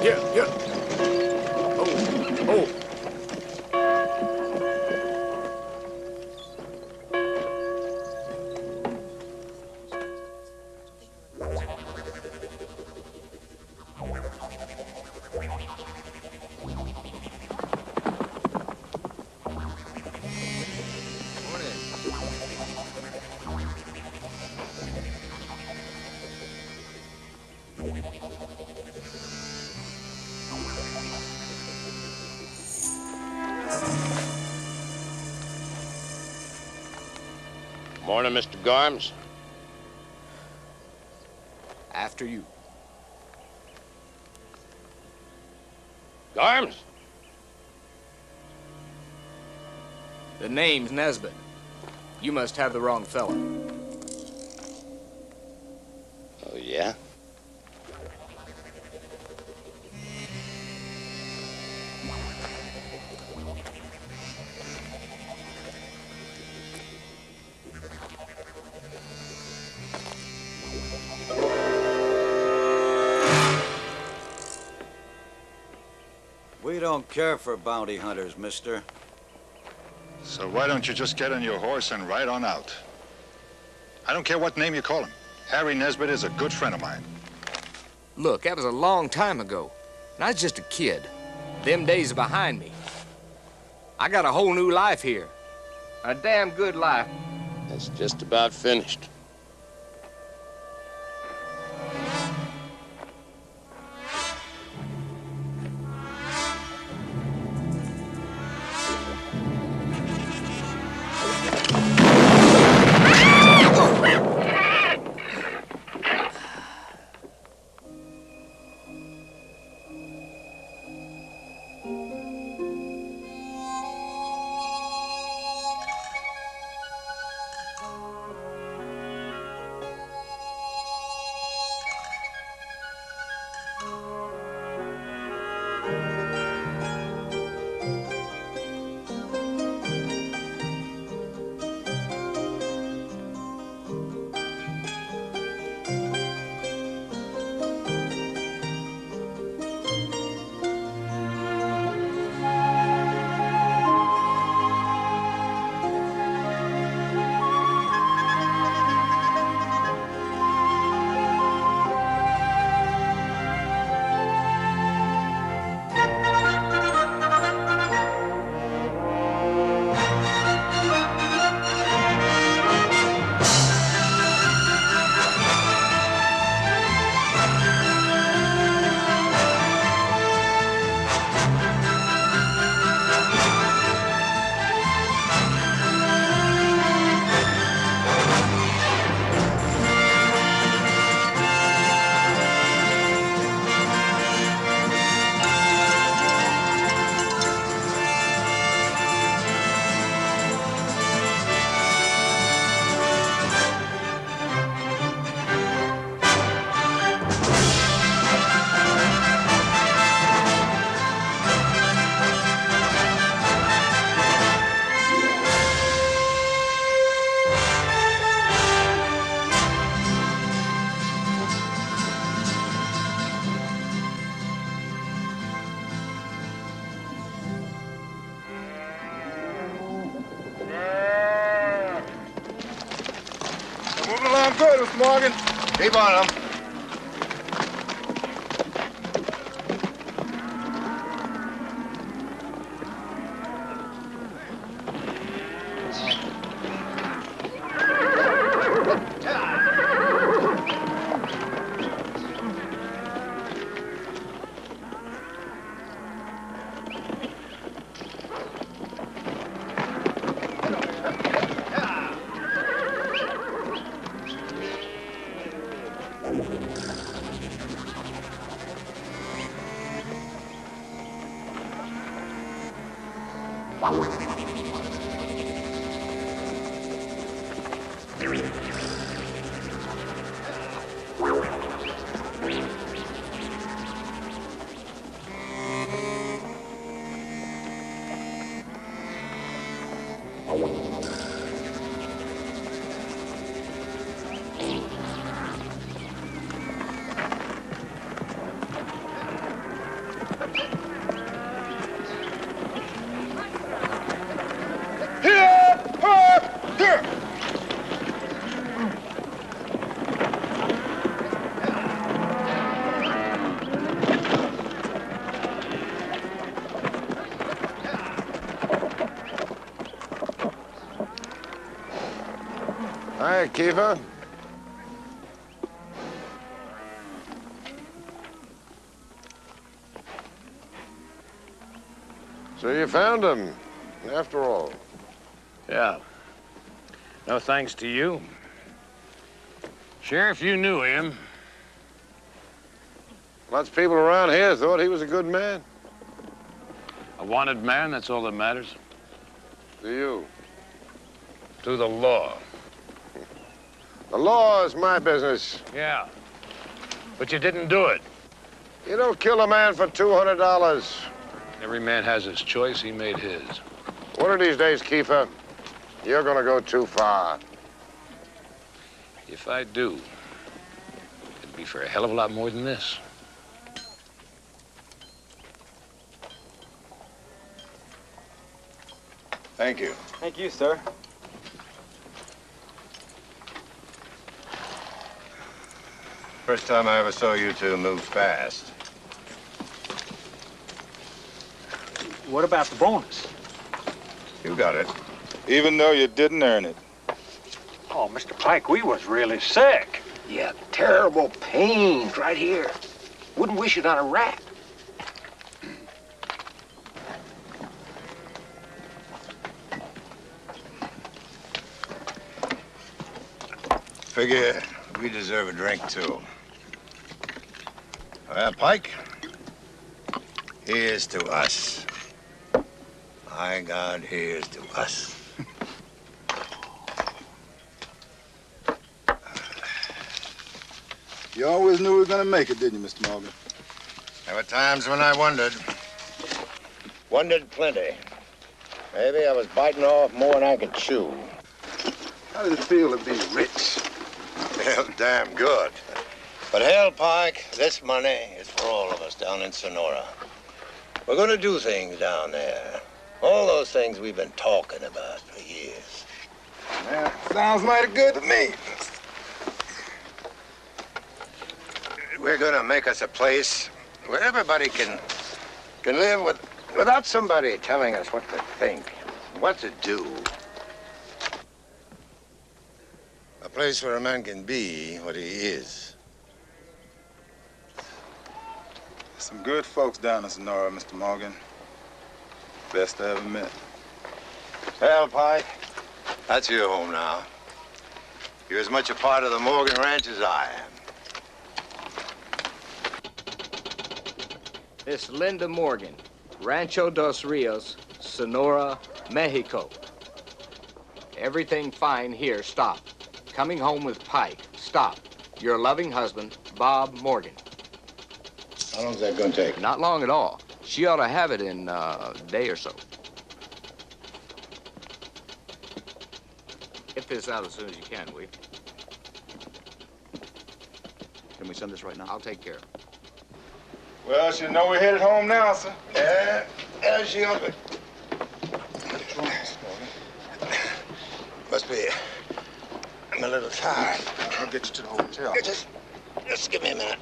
Yeah. Oh. Morning, Mr. Garms. After you. Garms? The name's Nesbitt. You must have the wrong fella. Oh, yeah? We don't care for bounty hunters, mister. So why don't you just get on your horse and ride on out? I don't care what name you call him. Harry Nesbitt is a good friend of mine. Look, that was a long time ago. And I was just a kid. Them days are behind me. I got a whole new life here. A damn good life. It's just about finished. Moving along good, Mr. Morgan. Keep on him. Hiya, Kiefer. So you found him, after all. Yeah. No thanks to you. Sheriff, you knew him. Lots of people around here thought he was a good man. A wanted man, that's all that matters. To you. To the law. The law is my business. Yeah. But you didn't do it. You don't kill a man for $200. Every man has his choice. He made his. One of these days, Kiefer, you're gonna go too far. If I do, it'd be for a hell of a lot more than this. Thank you. Thank you, sir. First time I ever saw you two move fast. What about the bonus? You got it. Even though you didn't earn it. Oh, Mr. Pike, we was really sick. Yeah, terrible pains right here. Wouldn't wish it on a rat. Figure we deserve a drink, too. Well, Pike, here's to us. My God, here's to us. You always knew we were gonna make it, didn't you, Mr. Morgan? There were times when I wondered. Wondered plenty. Maybe I was biting off more than I could chew. How did it feel to be rich? Well, damn good. But hell, Pike, this money is for all of us down in Sonora. We're gonna do things down there. All those things we've been talking about for years. Yeah, sounds mighty good to me. We're gonna make us a place where everybody can live without somebody telling us what to think, what to do. A place where a man can be what he is. Some good folks down in Sonora, Mr. Morgan. Best I ever met. Well, Pike, that's your home now. You're as much a part of the Morgan Ranch as I am. Miss Linda Morgan, Rancho Dos Rios, Sonora, Mexico. Everything fine here, stop. Coming home with Pike, stop. Your loving husband, Bob Morgan. How long's that gonna take? Not long at all. She ought to have it in a day or so. Get this out as soon as you can, will you? Can we send this right now? I'll take care of it. Well, you know we're headed home now, sir. Yeah, she ought to. Must be. I'm a little tired. I'll get you to the hotel. Just give me a minute.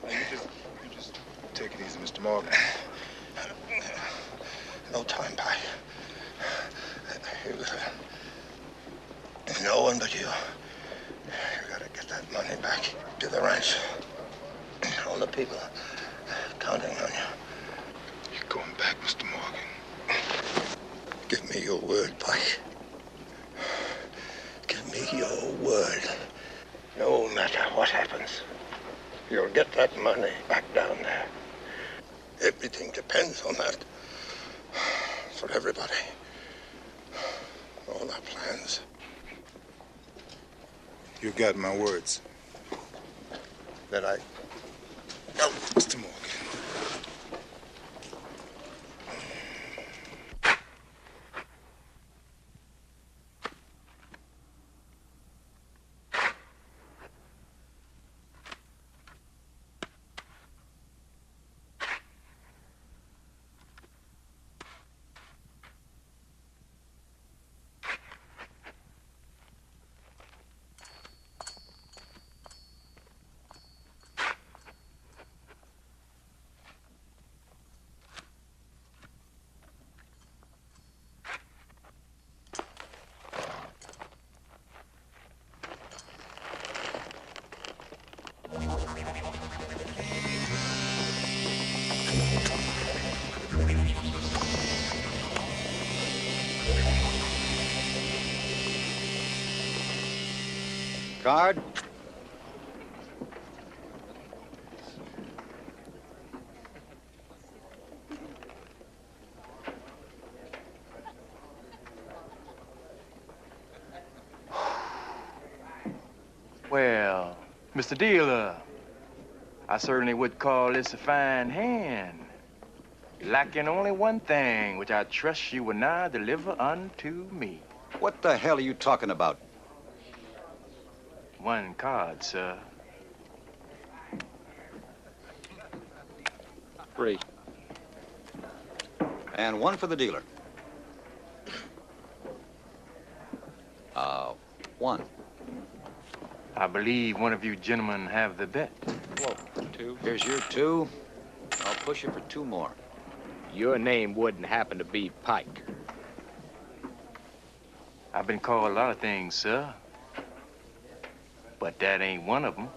You just take it easy, Mr. Morgan. No time, Pike. No one but you. You gotta get that money back to the ranch. All the people counting on you. You're going back, Mr. Morgan. Give me your word, Pike. Give me your word. No matter what happens, you'll get that money back down there. Everything depends on that. For everybody. All our plans. You got my words. That I... No, Mr. Morgan. Card? Well, Mr. Dealer, I certainly would call this a fine hand. Lacking only one thing, which I trust you will now deliver unto me. What the hell are you talking about? One card, sir. 3. And one for the dealer. 1. I believe one of you gentlemen have the bet. Whoa, 2. Here's your 2. I'll push you for 2 more. Your name wouldn't happen to be Pike. I've been called a lot of things, sir. But that ain't one of them.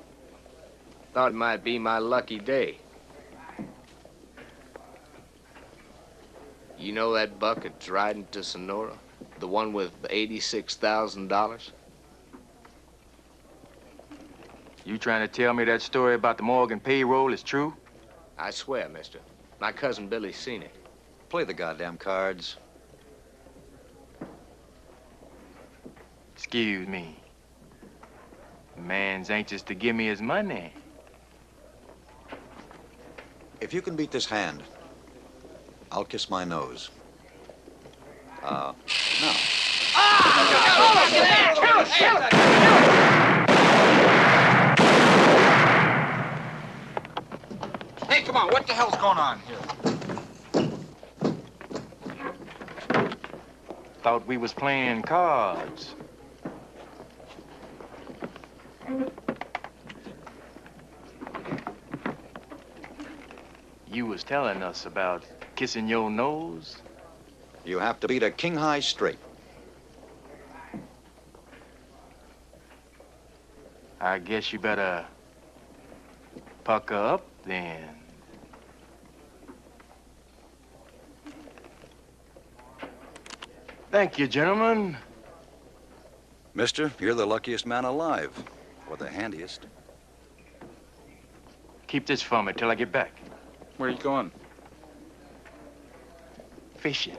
Thought it might be my lucky day. You know that buck that's riding to Sonora? The one with $86,000? You trying to tell me that story about the Morgan payroll is true? I swear, mister. My cousin Billy's seen it. Play the goddamn cards. Excuse me. The man's anxious to give me his money. If you can beat this hand, I'll kiss my nose. No. Hey, come on, what the hell's going on here? Thought we was playing cards. You was telling us about kissing your nose? You have to beat a king high straight. I guess you better pucker up then. Thank you, gentlemen. Mister, you're the luckiest man alive. Or the handiest. Keep this for me till I get back. Where are you going? Fishing.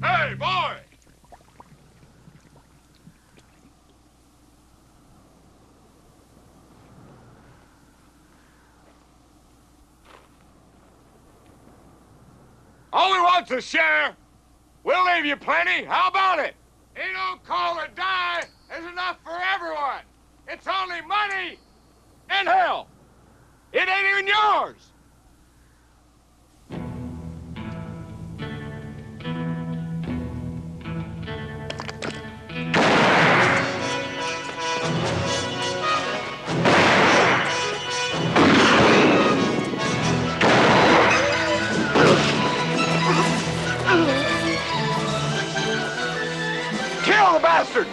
Hey, boy! All we want's a share. We'll leave you plenty. How about it? Ain't no call or die. There's enough for everyone. It's only money and hell. It ain't even yours. Kill the bastard!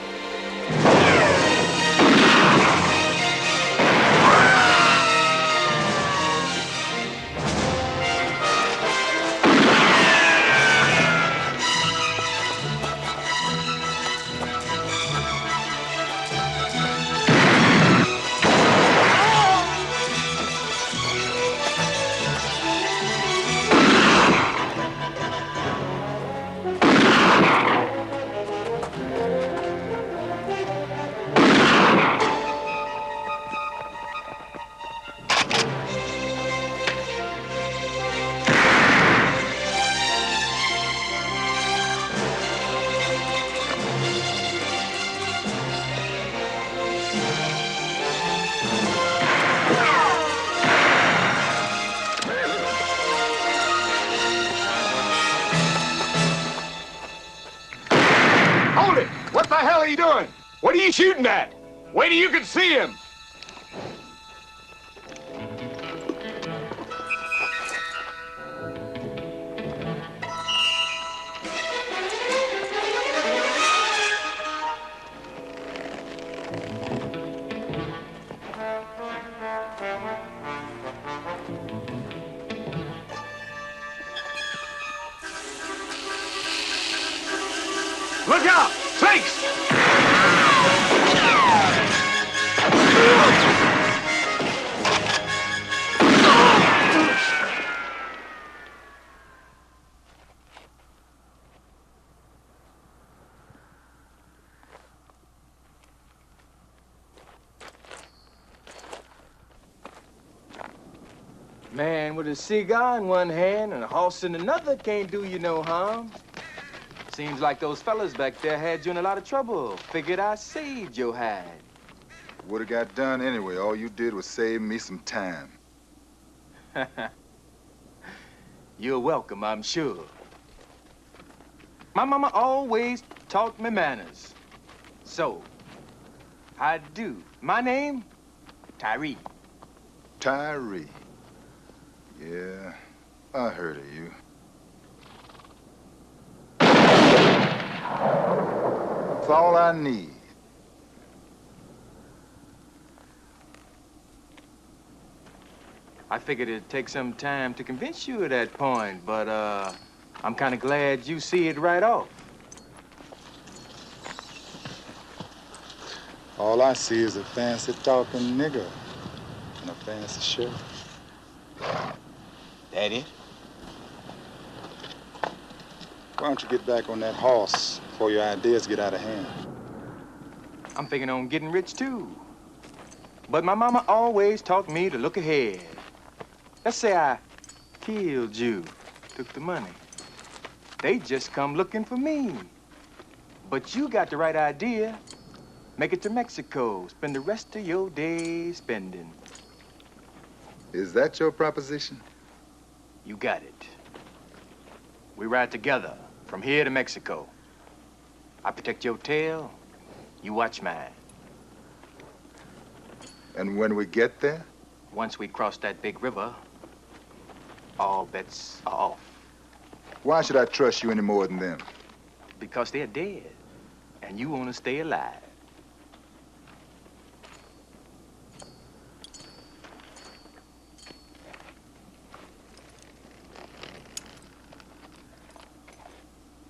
Hold it! What the hell are you doing? What are you shooting at? Wait till you can see him! Look out! Snakes! Man with a cigar in one hand and a horse in another can't do you no harm. Seems like those fellas back there had you in a lot of trouble. Figured I saved your hide. Would've got done anyway. All you did was save me some time. You're welcome, I'm sure. My mama always taught me manners. So, I do. My name, Tyree. Tyree. Yeah, I heard of you. That's all I need. I figured it'd take some time to convince you at that point, but, I'm kind of glad you see it right off. All I see is a fancy-talking nigger and a fancy shirt. That it? Why don't you get back on that horse before your ideas get out of hand? I'm thinking on getting rich, too. But my mama always taught me to look ahead. Let's say I killed you, took the money. They just come looking for me. But you got the right idea. Make it to Mexico, spend the rest of your days spending. Is that your proposition? You got it. We ride together from here to Mexico. I protect your tail, you watch mine. And when we get there? Once we cross that big river, all bets are off. Why should I trust you any more than them? Because they're dead, and you want to stay alive.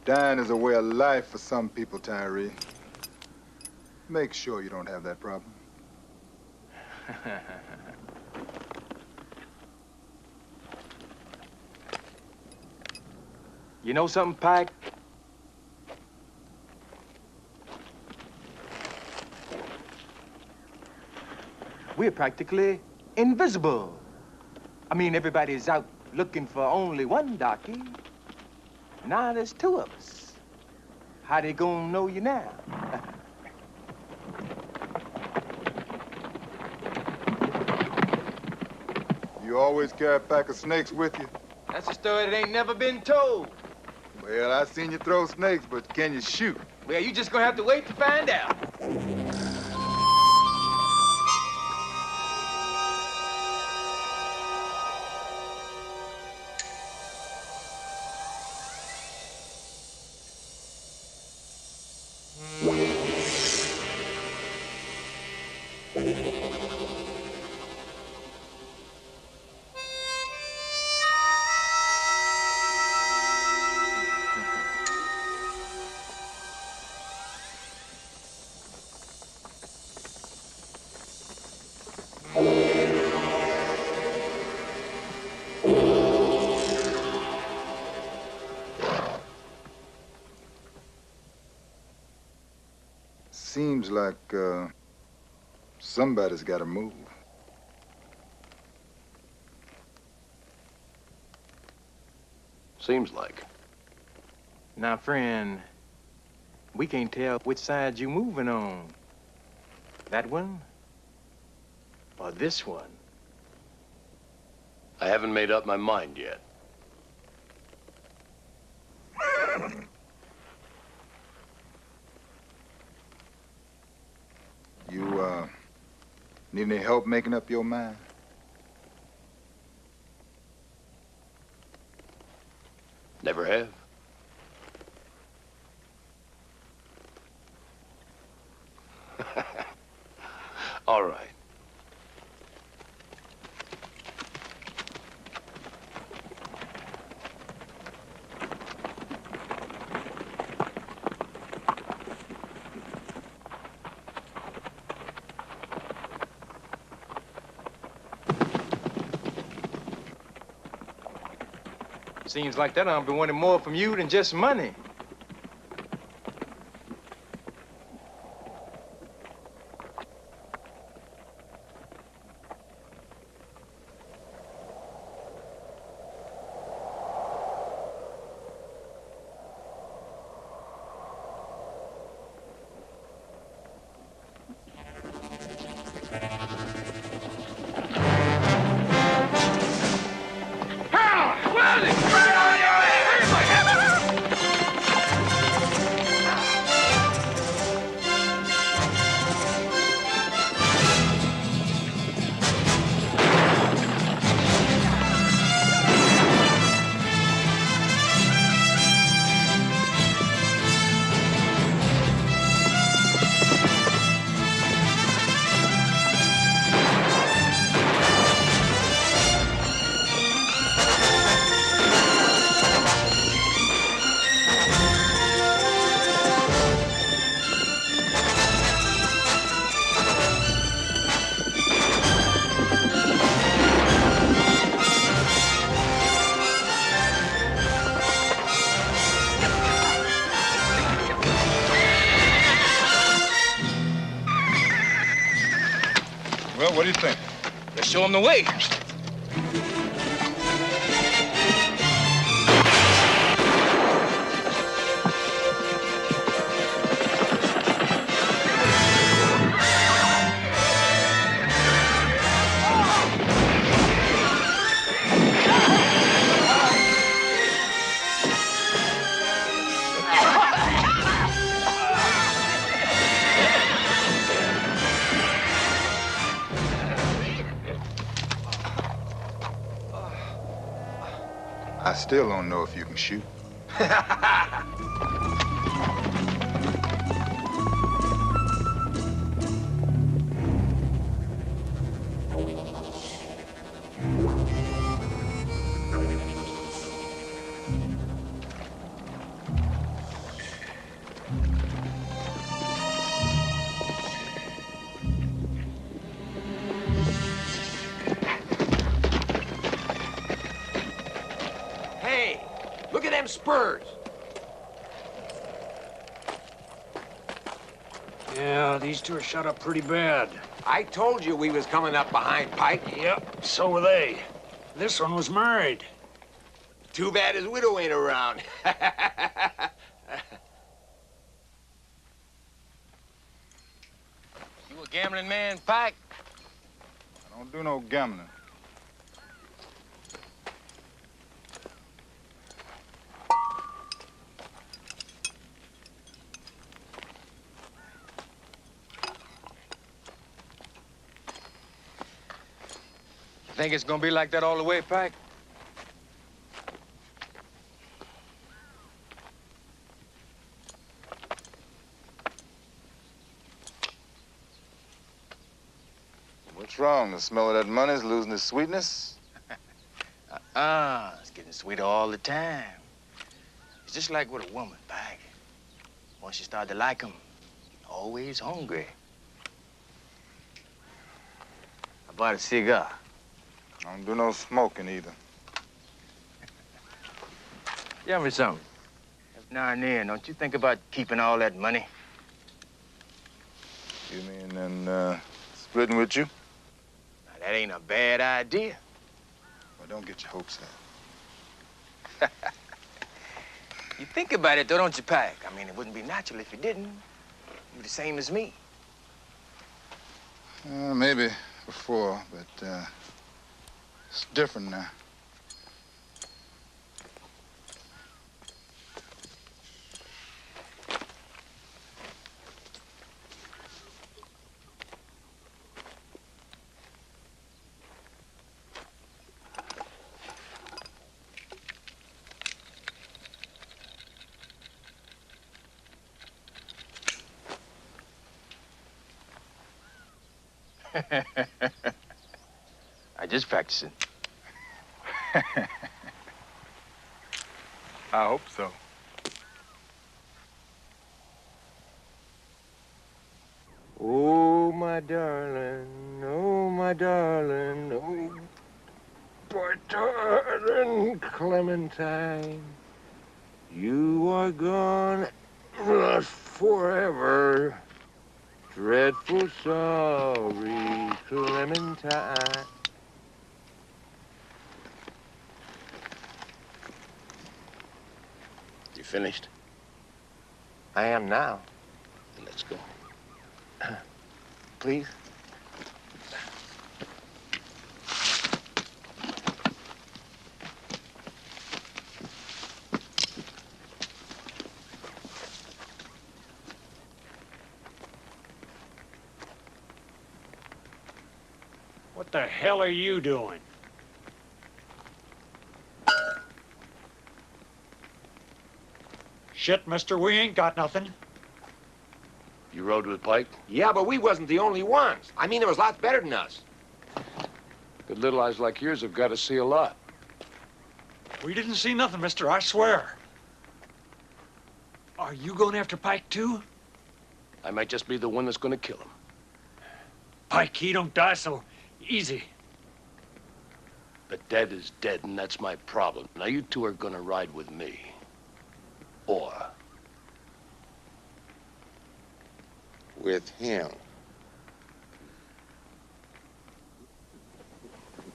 Dying is a way of life for some people, Tyree. Make sure you don't have that problem. You know something, Pike? We're practically invisible. I mean, everybody's out looking for only one darky. Now there's two of us. How they gonna know you now? You always carry a pack of snakes with you? That's a story that ain't never been told. Well, I seen you throw snakes, but can you shoot? Well, you just gonna have to wait to find out. Seems like, somebody's got to move. Seems like. Now, friend, we can't tell which side you moving on. That one or this one? I haven't made up my mind yet. Need any help making up your mind? Never have. All right. Seems like that I've been wanting more from you than just money. Well, what do you think? Let's show him the way. I still don't know if you can shoot. Hey, look at them spurs. Yeah, these two are shut up pretty bad. I told you we was coming up behind Pike. Yep, so were they. This one was married. Too bad his widow ain't around. You a gambling man, Pike? I don't do no gambling. You think it's gonna be like that all the way, Pike? What's wrong? The smell of that money's losing its sweetness? It's getting sweeter all the time. It's just like with a woman, Pike. Once you start to like 'em, always hungry. I bought a cigar. I don't do no smoking either. Tell me something. Every now and then, don't you think about keeping all that money? You mean and splitting with you? Now, that ain't a bad idea. Well, don't get your hopes up. You think about it, though, don't you, Pike? I mean, it wouldn't be natural if you didn't. You'd be the same as me. Maybe before, but it's different now. I just practicing. I hope so. Oh, my darling, oh, my darling Clementine, you are gone forever. Dreadful sorry, Clementine. You finished? I am now. Then let's go. Please. What the hell are you doing? Shit, mister, we ain't got nothing. You rode with Pike? Yeah, but we wasn't the only ones. I mean, there was lots better than us. Good little eyes like yours have got to see a lot. We didn't see nothing, mister, I swear. Are you going after Pike, too? I might just be the one that's going to kill him. Pike, he don't die so easy. The dead is dead, and that's my problem. Now, you two are going to ride with me. Or With him.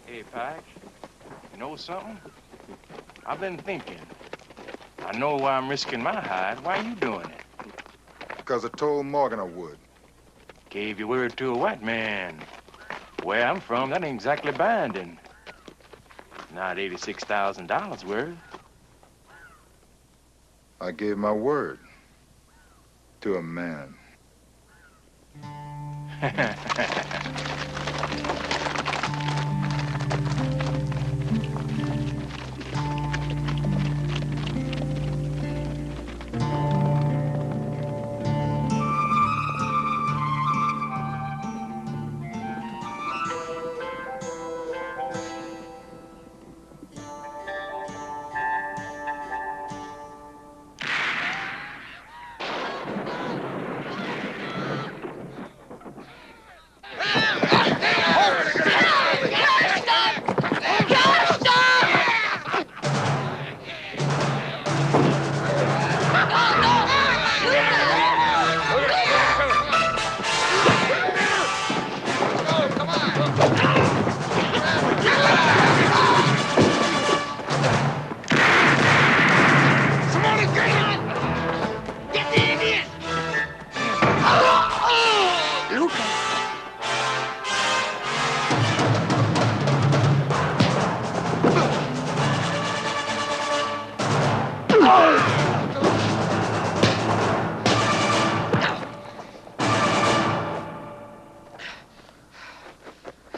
Hey, Pike, you know something? I've been thinking. I know why I'm risking my hide. Why are you doing it? Because I told Morgan I would. Gave your word to a white man. Where I'm from, that ain't exactly binding. Not $86,000 worth. I gave my word to a man.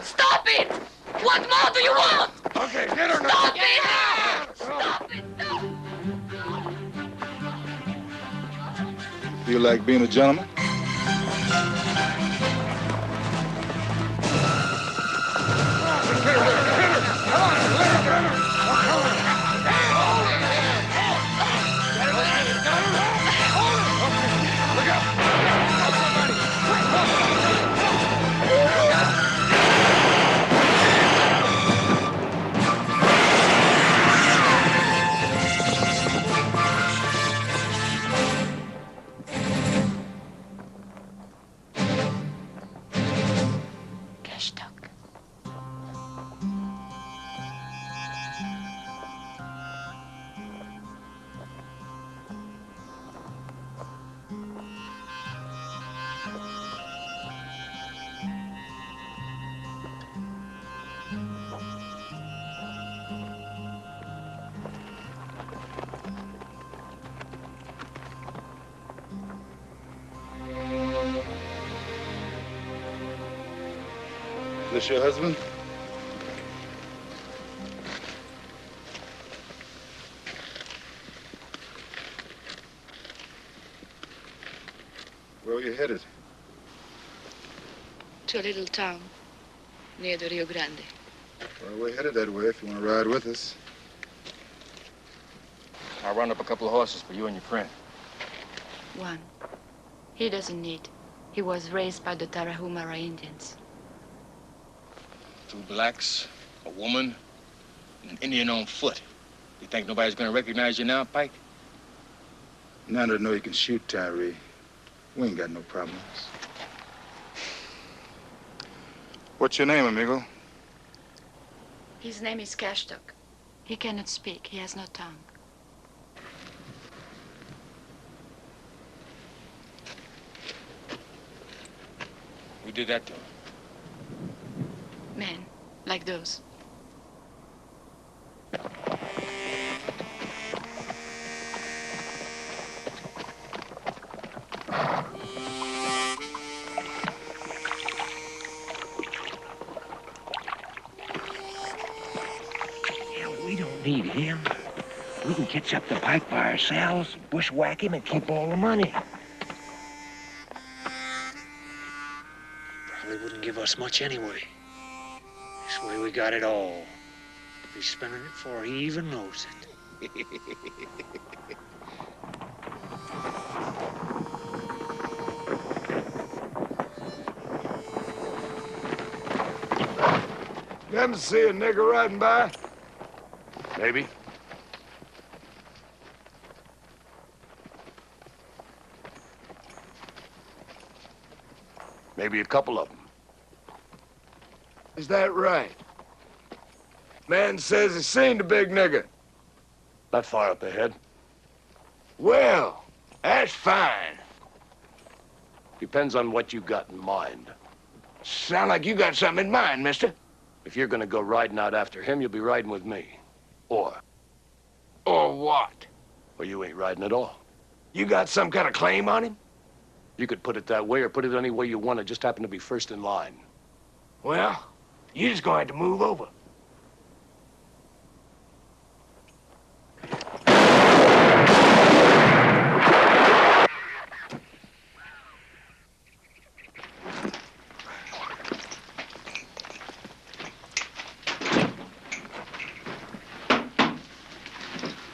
Stop it! What more do you want? Okay, get her now. Stop it! Stop it! Feel like being a gentleman? This your husband? Where are you headed? To a little town near the Rio Grande. Well, we're headed that way if you want to ride with us. I'll run up a couple of horses for you and your friend. One. He doesn't need. He was raised by the Tarahumara Indians. 2 blacks, a woman, and an Indian on foot. You think nobody's gonna recognize you now, Pike? Now that I know you can shoot, Tyree, we ain't got no problems. What's your name, amigo? His name is Cashtock. He cannot speak. He has no tongue. Who did that to him? Men like those. We don't need him. We can catch up to Pike by ourselves, bushwhack him, and keep all the money. Probably wouldn't give us much anyway. This way we got it all. He's spending it before he even knows it. Them see a nigger riding by? Maybe. Maybe a couple of them. Is that right? Man says he's seen the big nigger. Not far up ahead. Well, that's fine. Depends on what you got in mind. Sound like you got something in mind, mister. If you're gonna go riding out after him, you'll be riding with me. Or what? Or you ain't riding at all. You got some kind of claim on him? You could put it that way or put it any way you want. It just happen to be first in line. Well, you're just going to move over.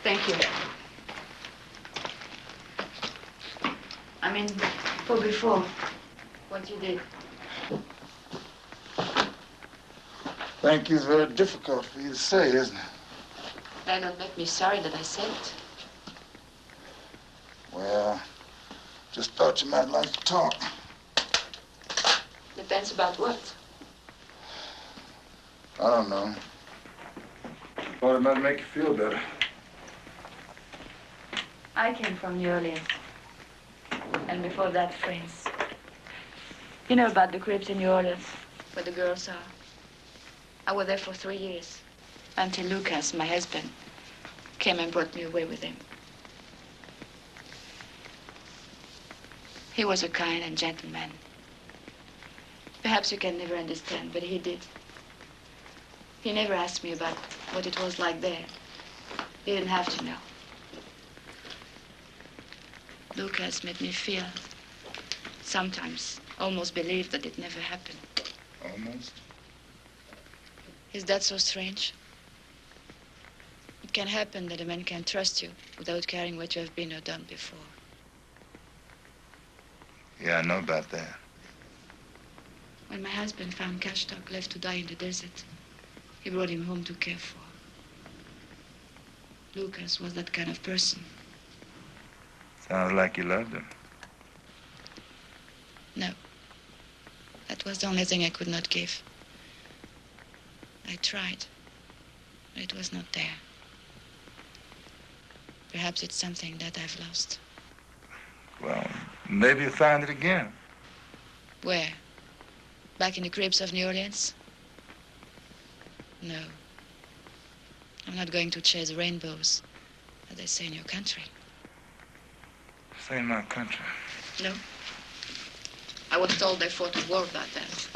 Thank you. I mean, for before, what you did. Thank you is very difficult for you to say, isn't it? That don't make me sorry that I said it. Well, just thought you might like to talk. Depends about what. I don't know. Thought it might make you feel better. I came from New Orleans. And before that, France. You know about the cribs in New Orleans, where the girls are. I was there for 3 years, until Lucas, my husband, came and brought me away with him. He was a kind and gentle man. Perhaps you can never understand, but he did. He never asked me about what it was like there. He didn't have to know. Lucas made me feel, sometimes, almost believe that it never happened. Almost? Is that so strange? It can happen that a man can trust you without caring what you have been or done before. Yeah, I know about that. When my husband found Cashtock left to die in the desert, he brought him home to care for. Lucas was that kind of person. Sounds like you loved him. No. That was the only thing I could not give. I tried, but it was not there. Perhaps it's something that I've lost. Well, maybe you'll find it again. Where? Back in the cribs of New Orleans? No. I'm not going to chase rainbows, as they say in your country. Say in my country. No. I was told they fought a war about that.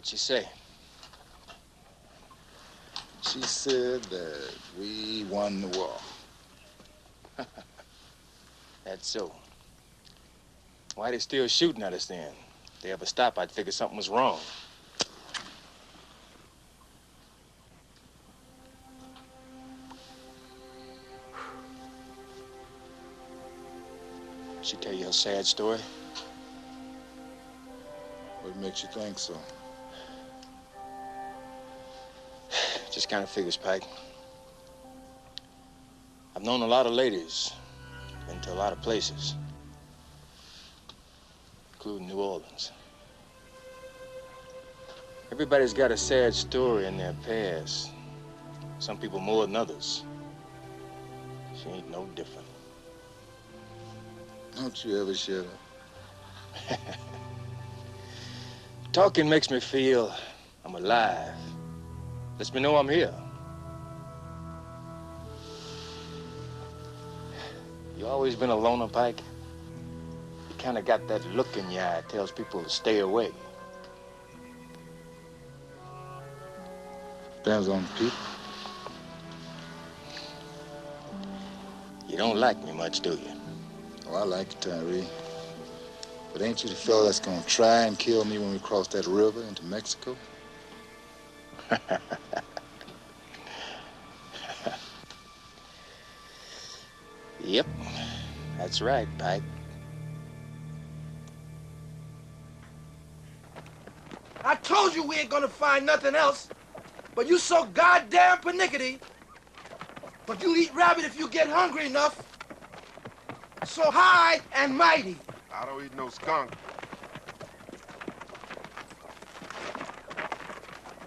What'd she say? She said that we won the war. That's so. Why they still shooting at us then? If they ever stop, I'd figure something was wrong. She tell you her sad story? What makes you think so? Just kind of figures, Pike. I've known a lot of ladies, been to a lot of places, including New Orleans. Everybody's got a sad story in their past. Some people more than others. She ain't no different. Don't you ever shut up? Talking makes me feel I'm alive. Lets me know I'm here. You always been a loner, Pike? You kind of got that look in your eye that tells people to stay away. Depends on the people. You don't like me much, do you? Oh, I like you, Tyree. But ain't you the fella that's gonna try and kill me when we cross that river into Mexico? Yep, that's right, Pike. I told you we ain't gonna find nothing else, but you so goddamn pernickety. But you'll eat rabbit if you get hungry enough. So high and mighty. I don't eat no skunk.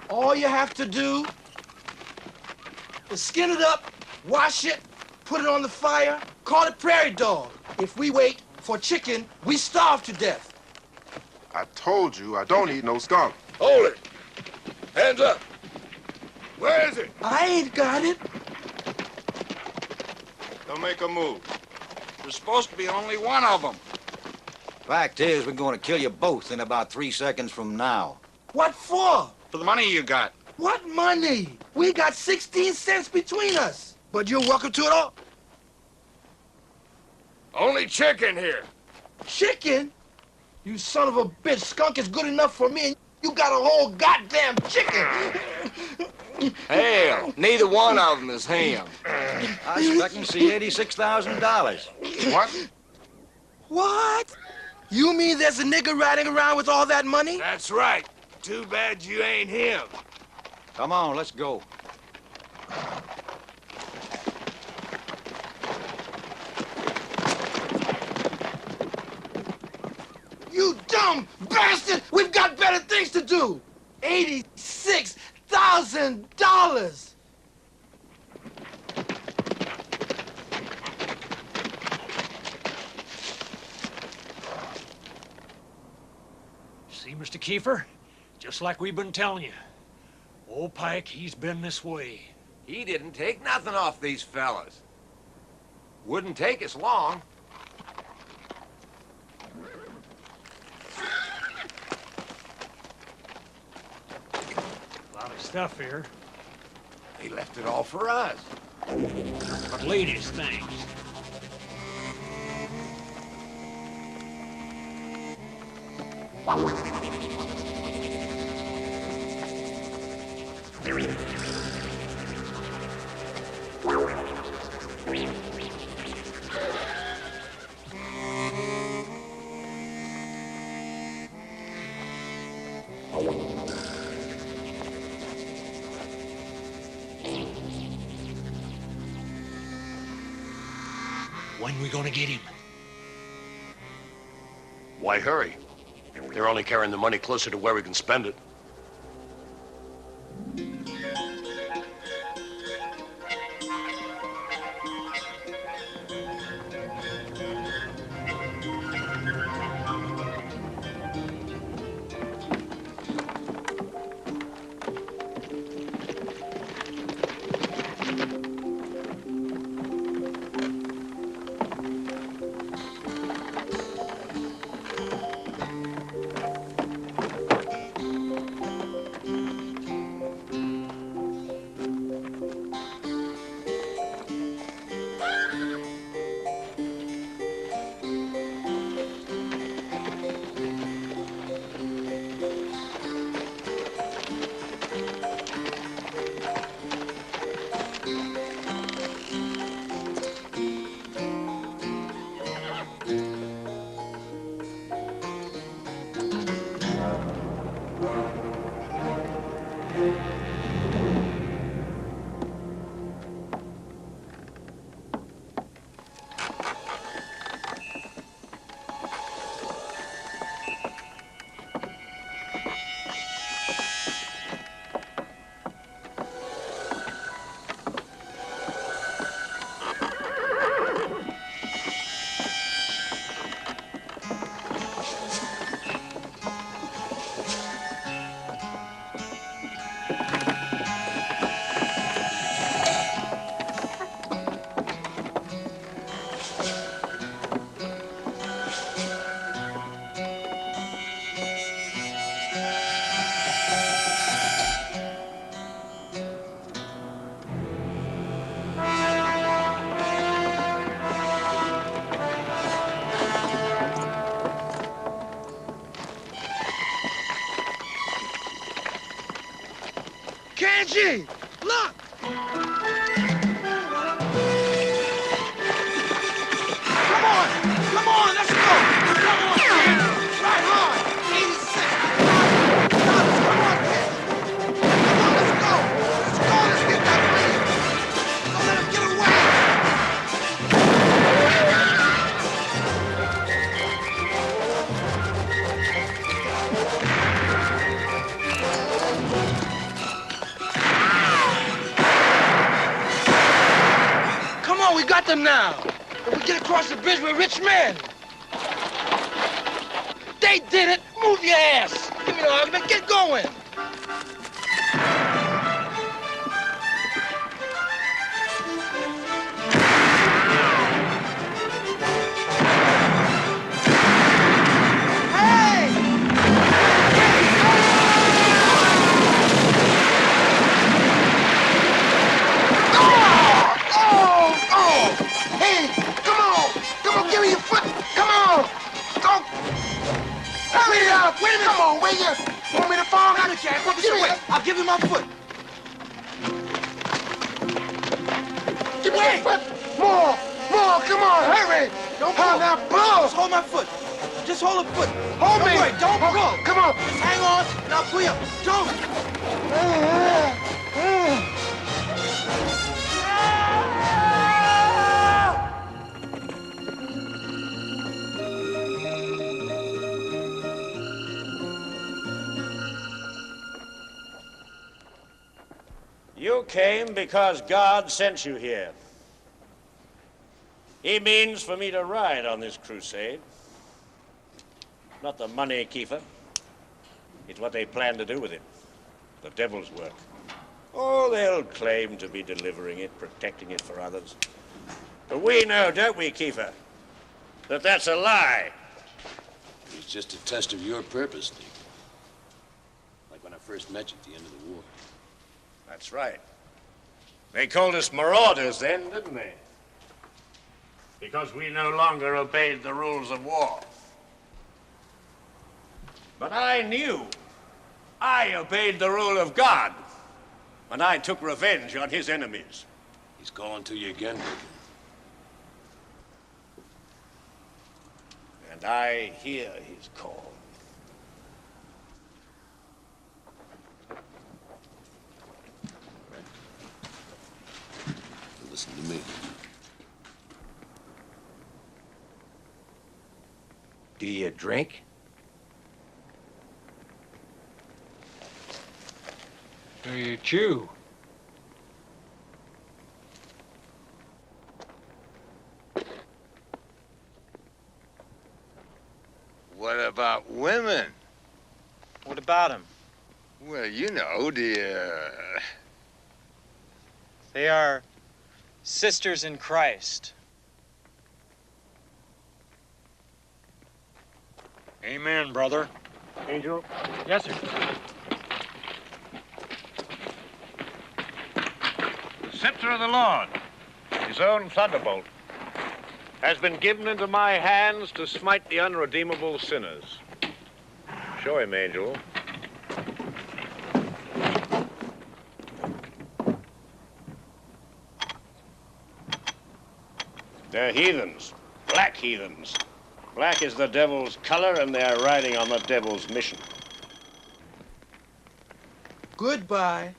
All you have to do is skin it up, wash it, put it on the fire, call it prairie dog. If we wait for chicken, we starve to death. I told you I don't eat no skunk. Hold it. Hands up. Where is it? I ain't got it. Don't make a move. There's supposed to be only one of them. Fact is, we're going to kill you both in about 3 seconds from now. What for? For the money you got. What money? We got 16 cents between us. But you're welcome to it all. Only chicken here. Chicken? You son of a bitch. Skunk is good enough for me, and you got a whole goddamn chicken. Hell, neither one of them is him. I expect to see $86,000. What? What? You mean there's a nigger riding around with all that money? That's right. Too bad you ain't him. Come on, let's go. You dumb bastard! We've got better things to do! $86,000! See, Mr. Kiefer? Just like we've been telling you. Old Pike, he's been this way. He didn't take nothing off these fellas. Wouldn't take us long. A lot of stuff here. They left it all for us. But ladies' things. When we gonna get him? Why hurry? They're only carrying the money closer to where we can spend it. Kenji! Look! Come on! Come on, let's go! Come on, Kenji! Right hard! 86! Come on, Kenji! Come on, let's go! Let's go, let's get that man! Don't let him get away! Come on, we got them now. If we get across the bridge, we're rich men. They did it. Move your ass. Give me the argument. Get going. Give me your foot! Come on! Don't! Hurry up! Wait a minute! Come on, will you? Want me to fall? Now, give me it! I'll give you my foot! Give me your foot! More! More! Come on, hurry! Don't pull! Now, pull! Just hold my foot. Just hold a foot. Hold me! Don't pull! Come on! Just hang on, and I'll pull you up. Don't! You came because God sent you here. He means for me to ride on this crusade. Not the money, Kiefer. It's what they plan to do with it. The devil's work. Oh, they'll claim to be delivering it, protecting it for others. But we know, don't we, Kiefer, that that's a lie. It's just a test of your purpose, Nick. Like when I first met you at the end of the war. That's right. They called us marauders then, didn't they? Because we no longer obeyed the rules of war. But I knew I obeyed the rule of God when I took revenge on his enemies. He's calling to you again, Boyka. And I hear his call. Listen to me. Do you drink? Do you chew? What about women? What about them? Well, you know, They are sisters in Christ. Amen, brother. Angel? Yes, sir. The scepter of the Lord, his own thunderbolt, has been given into my hands to smite the unredeemable sinners. Show him, Angel. They're heathens, black heathens. Black is the devil's color, and they're riding on the devil's mission. Goodbye,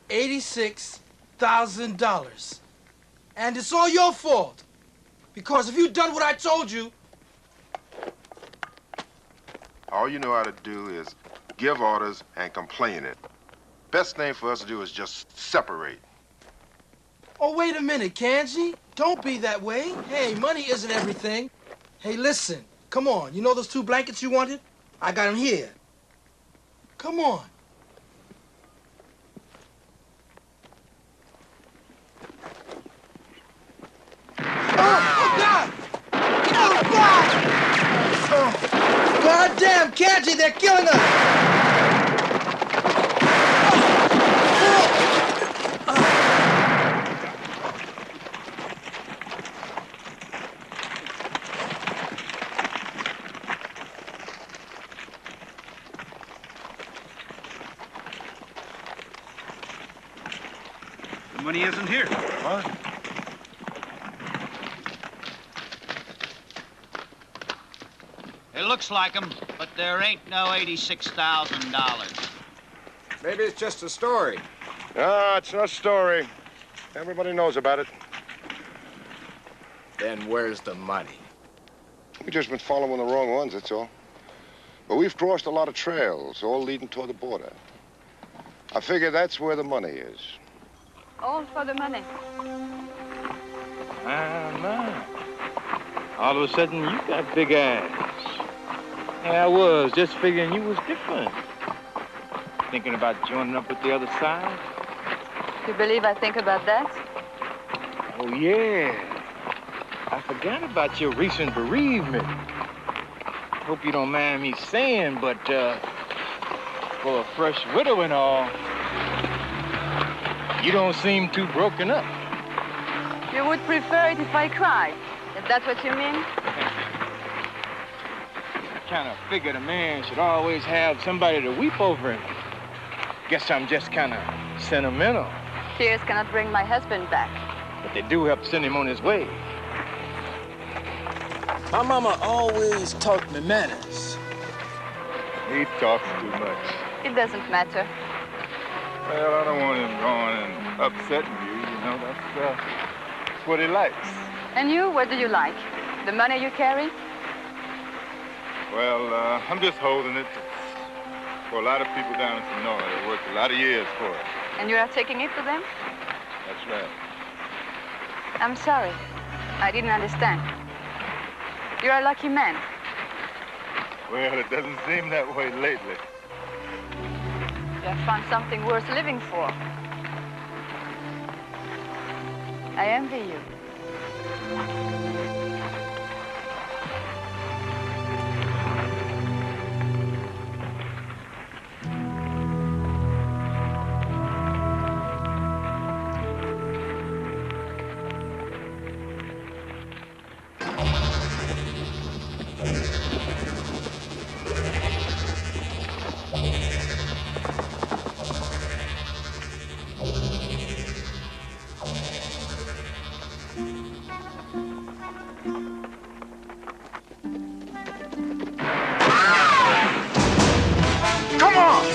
$86,000. And it's all your fault. Because if you'd done what I told you... All you know how to do is give orders and complain it. Best thing for us to do is just separate. Oh, wait a minute, Kanji. Don't be that way. Hey, money isn't everything. Hey, listen. Come on. You know those 2 blankets you wanted? I got them here. Come on. Oh, God! Oh, God! Oh, God damn, Kanji, they're killing us! The money isn't here. What? It looks like 'em, but there ain't no $86,000. Maybe it's just a story. No, it's no story. Everybody knows about it. Then where's the money? We've just been following the wrong ones, that's all. But we've crossed a lot of trails, all leading toward the border. I figure that's where the money is. All for the money. My. All of a sudden, you got big eyes. Yeah, I was just figuring you was different. Thinking about joining up with the other side? You believe I think about that? Oh, yeah. I forgot about your recent bereavement. Hope you don't mind me saying, but for a fresh widow and all, you don't seem too broken up. You would prefer it if I cried. Is that what you mean? I kind of figured a man should always have somebody to weep over him. Guess I'm just kind of sentimental. Tears cannot bring my husband back. But they do help send him on his way. My mama always taught me manners. He talks too much. It doesn't matter. Well, I don't want him going and upsetting you, you know. That's what he likes. And you, what do you like? The money you carry? Well, I'm just holding it for a lot of people down in Sonora. They worked a lot of years for it. And you are taking it to them? That's right. I'm sorry. I didn't understand. You're a lucky man. Well, it doesn't seem that way lately. You have found something worth living for. I envy you. Come on!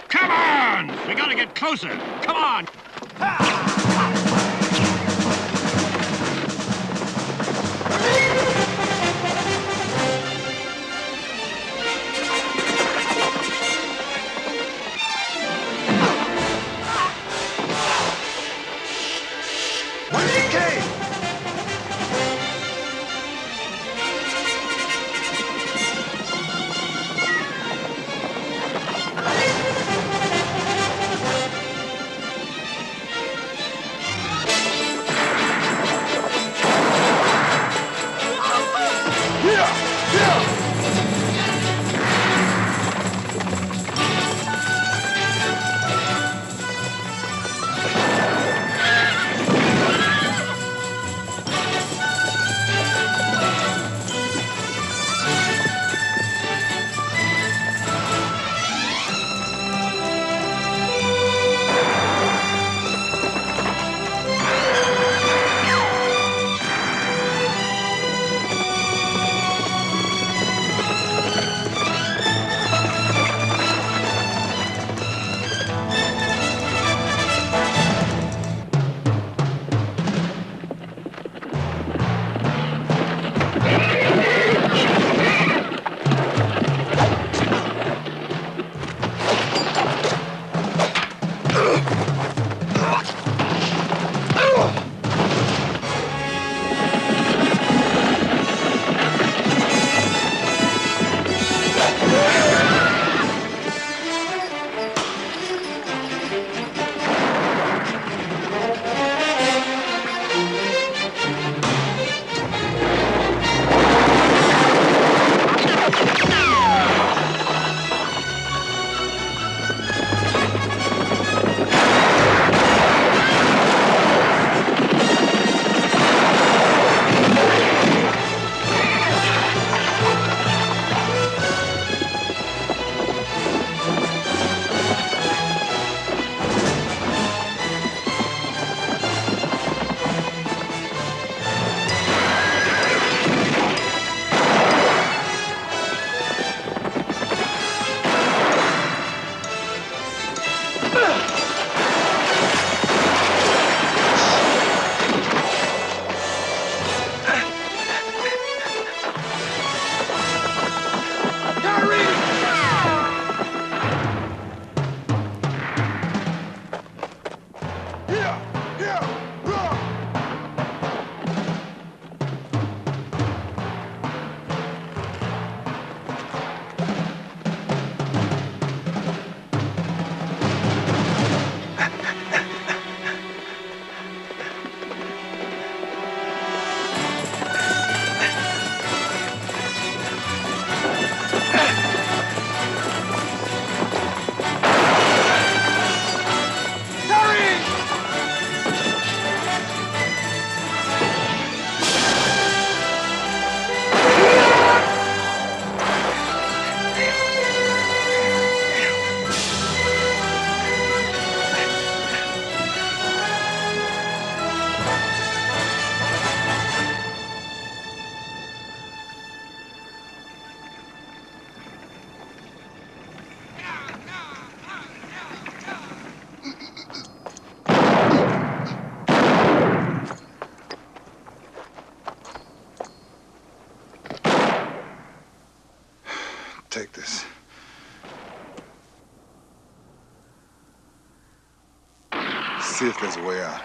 Come on! We gotta get closer. Come on! What? Take this. See if there's a way out.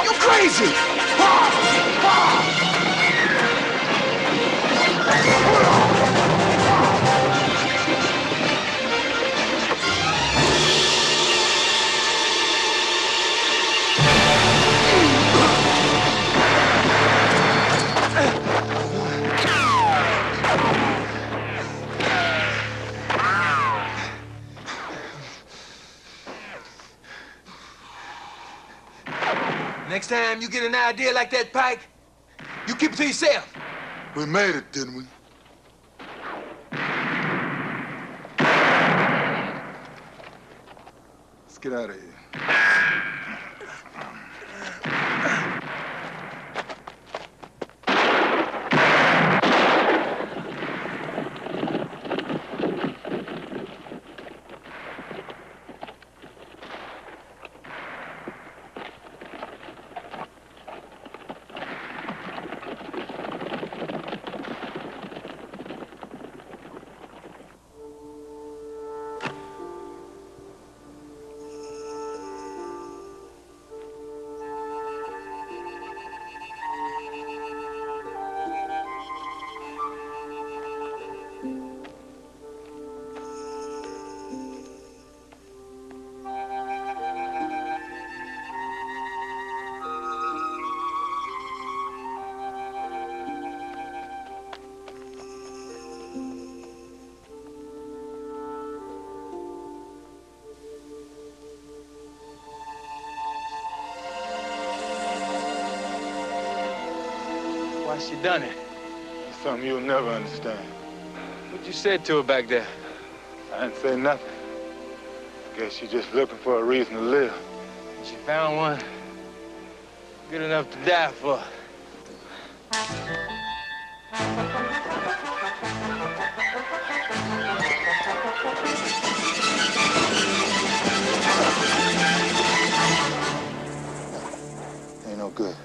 You crazy! Next time you get an idea like that, Pike, you keep it to yourself. We made it, didn't we? Let's get out of here. Why she done it? It's something you'll never understand. What you said to her back there? I didn't say nothing. Guess she's just looking for a reason to live. She found one good enough to die for. Ain't no good.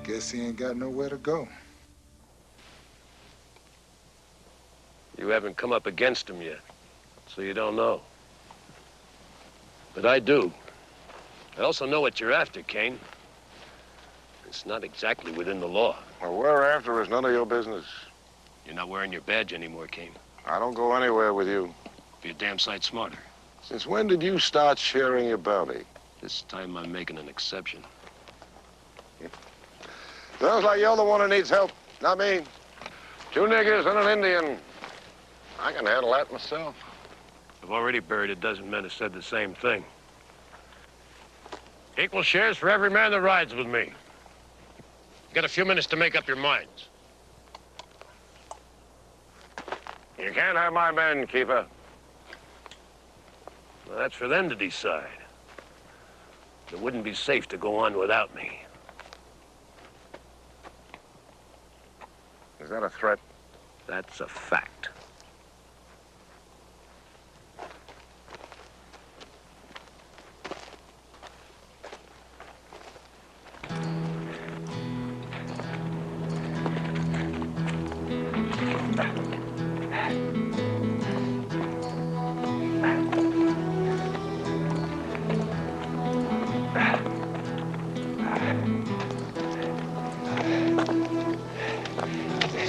Guess he ain't got nowhere to go. You haven't come up against him yet, so you don't know. But I do. I also know what you're after, Kane. It's not exactly within the law. Well, we're after is none of your business. You're not wearing your badge anymore, Kane. I don't go anywhere with you. Be a damn sight smarter. Since when did you start sharing your bounty? This time I'm making an exception. Sounds like you're the one who needs help, not me. 2 niggers and an Indian. I can handle that myself. I've already buried a dozen men who said the same thing. Equal shares for every man that rides with me. You got a few minutes to make up your minds. You can't have my men, Keeper. Well, that's for them to decide. It wouldn't be safe to go on without me. Is that a threat? That's a fact.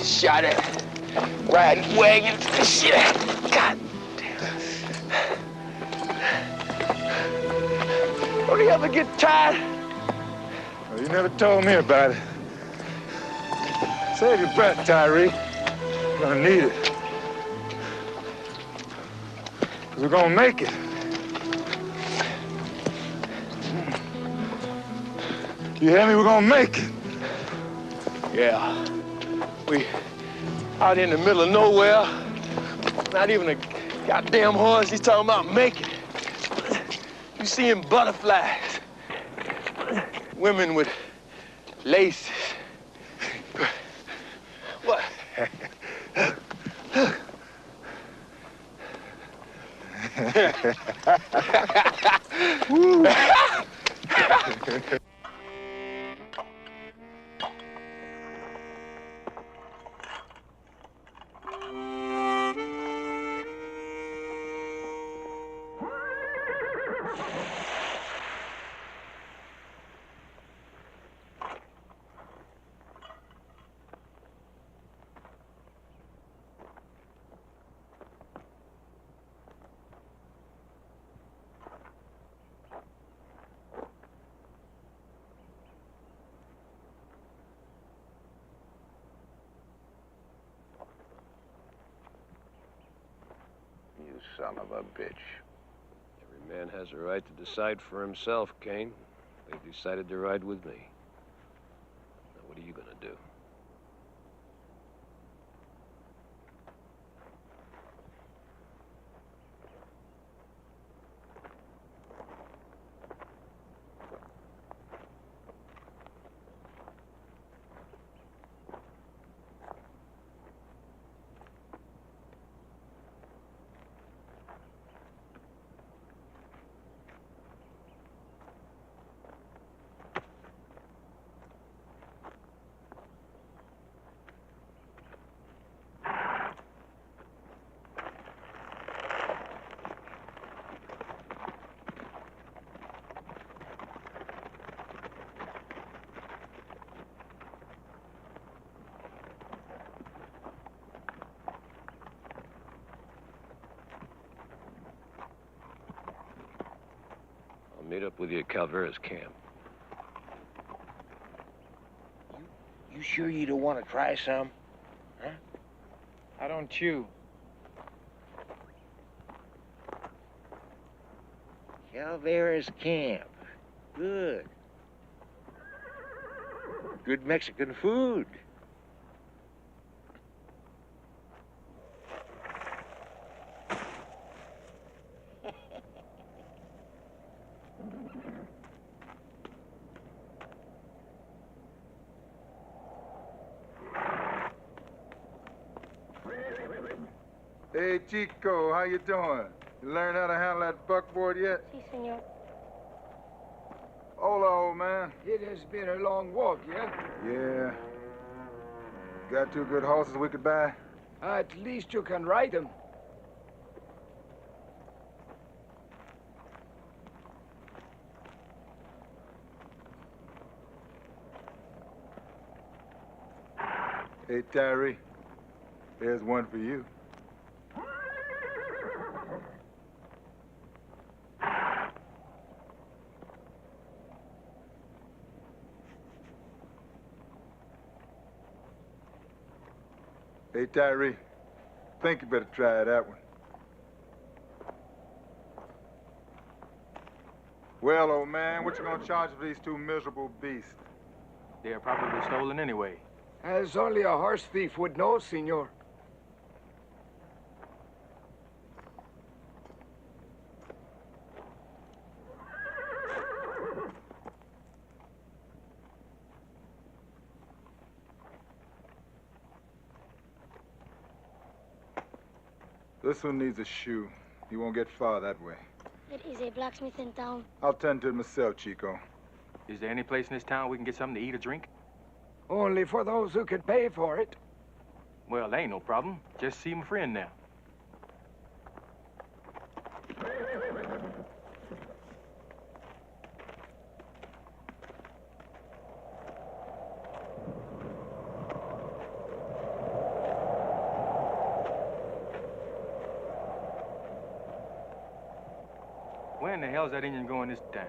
Shot at riding wagons and shit. God damn. we ever get tired? Well, you never told me about it. Save your breath, Tyree. You're gonna need it. 'Cause we're gonna make it. You hear me? We're gonna make it. Yeah. We out in the middle of nowhere. Not even a goddamn horse. He's talking about making it. You seeing butterflies. Women with laces. What? Woo. You son of a bitch. Every man has a right to decide for himself, Kane. They've decided to ride with me. Now, what are you gonna do? Meet up with you at Calvera's camp. You sure you don't want to try some? Huh? I don't chew. Calvera's camp. Good. Good Mexican food. Hey, Chico, how you doing? You learn how to handle that buckboard yet? Si, senor. Hola, old man. It has been a long walk, yeah? Yeah. Got 2 good horses we could buy? At least you can ride them. Hey, Tyree, there's one for you. Hey, Tyree, think you better try that one. Well, old man, what you gonna charge for these 2 miserable beasts? They're probably stolen anyway. As only a horse thief would know, senor. This one needs a shoe. He won't get far that way. There is a blacksmith in town. I'll tend to it myself, Chico. Is there any place in this town we can get something to eat or drink? Only for those who could pay for it. Well, ain't no problem. Just see my friend now. Where in the hell's that Indian going this time?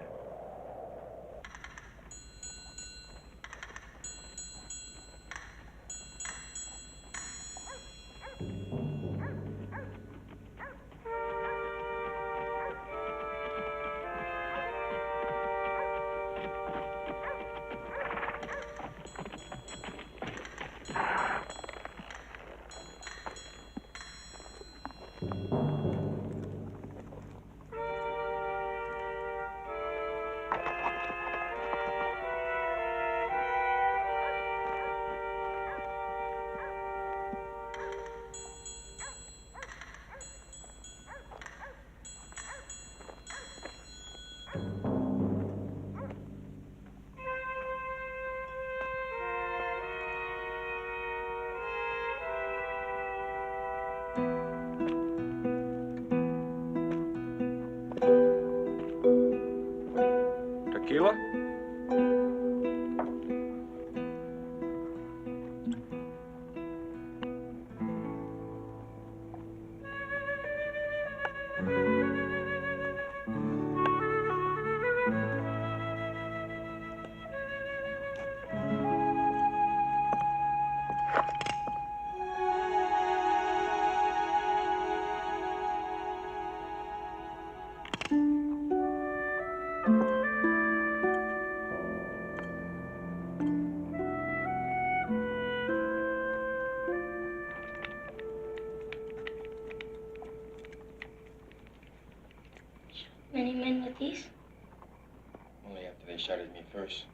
shot at me first.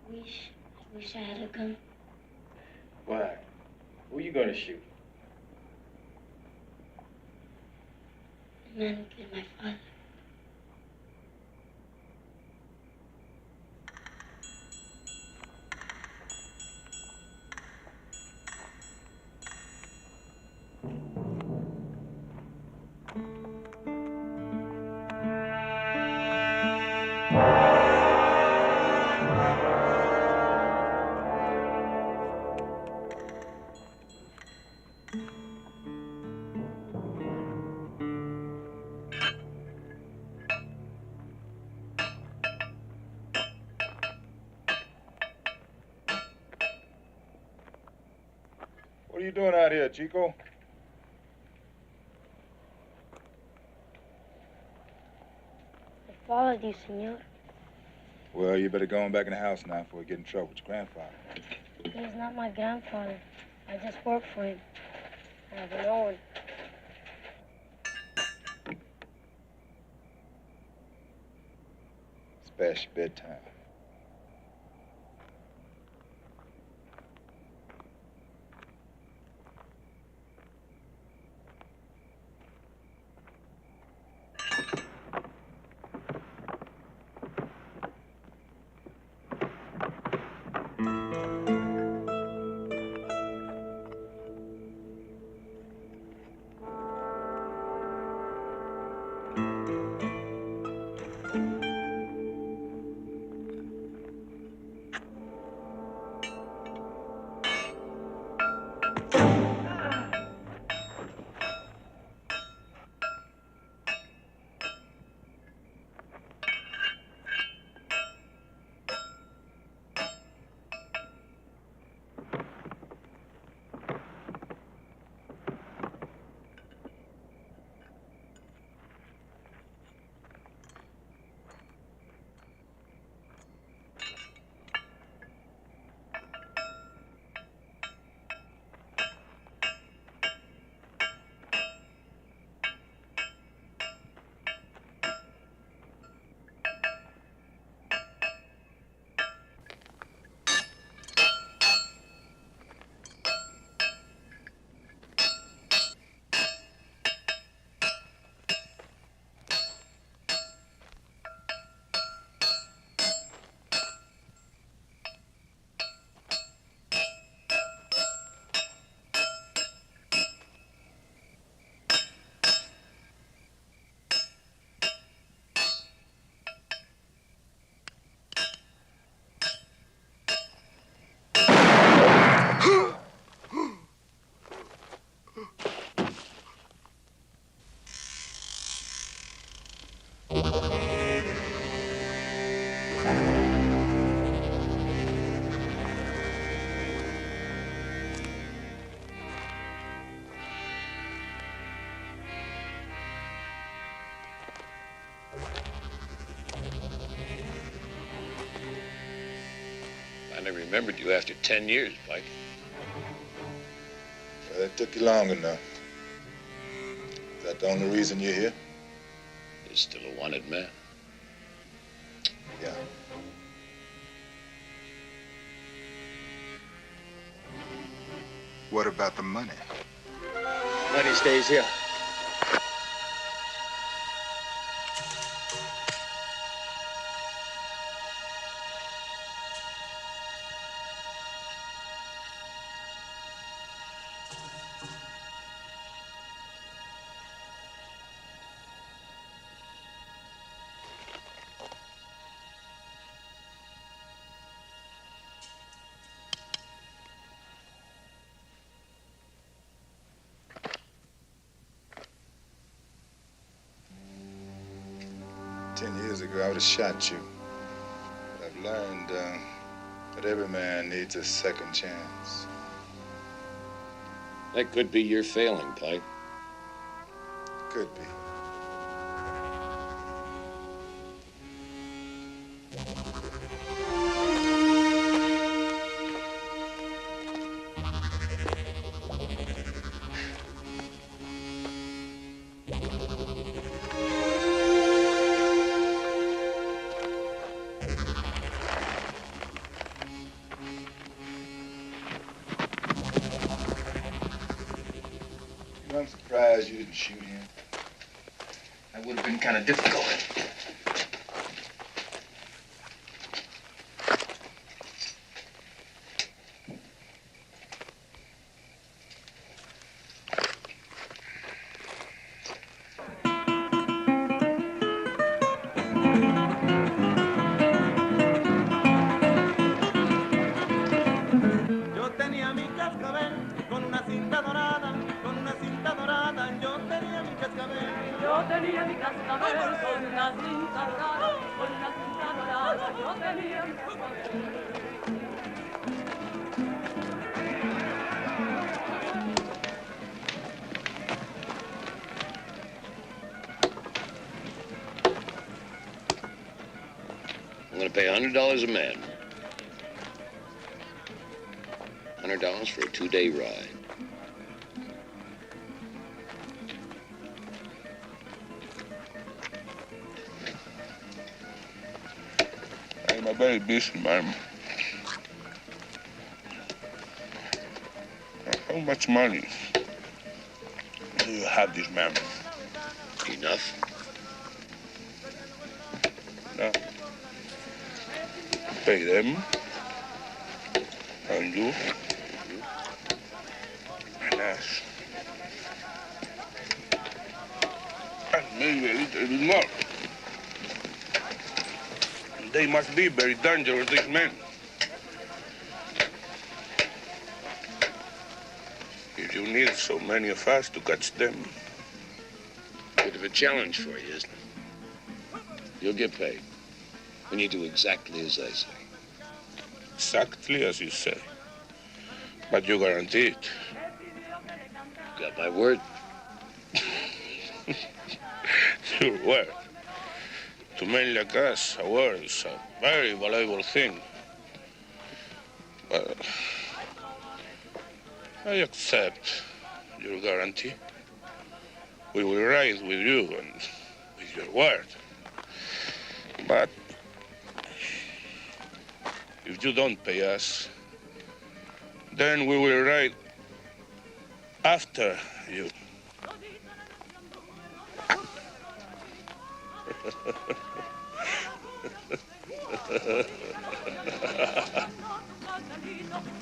Wish I had a gun. Why? Who you gonna shoot? The man who killed my father. What are you doing out here, Chico? I followed you, senor. Well, you better go on back in the house now before we get in trouble with your grandfather. He's not my grandfather. I just work for him. I have no one. It's past your bedtime. I never remembered you after 10 years, Pike. Well, that took you long enough. Is that the only reason you're here? You're still a wanted man. Yeah. What about the money? Money stays here. Years ago, I would have shot you. But I've learned that every man needs a second chance. That could be your failing, Pike. Could be. I'm surprised you didn't shoot him. That would have been kind of difficult. Yo tenía mi cascabel con una cinta dorada, con una cinta dorada. Yo tenía mi cascabel. Yo tenía mi cascabel con una cinta dorada, con una cinta dorada. Yo tenía mi cascabel. I'm going to pay $100 a man. $100 for a 2-day ride. I'm a very busy man. How much money do you have this man? Enough. No. Pay them. And you. And us. And maybe a little bit more. They must be very dangerous, these men. If you need so many of us to catch them. Bit of a challenge for you, isn't it? You'll get paid when you do exactly as I say. Exactly as you say. But you guarantee it. Got my word? Your word. To men like us, a word is a very valuable thing. But I accept your guarantee. We will ride with you and with your word. But if you don't pay us, then we will ride after you.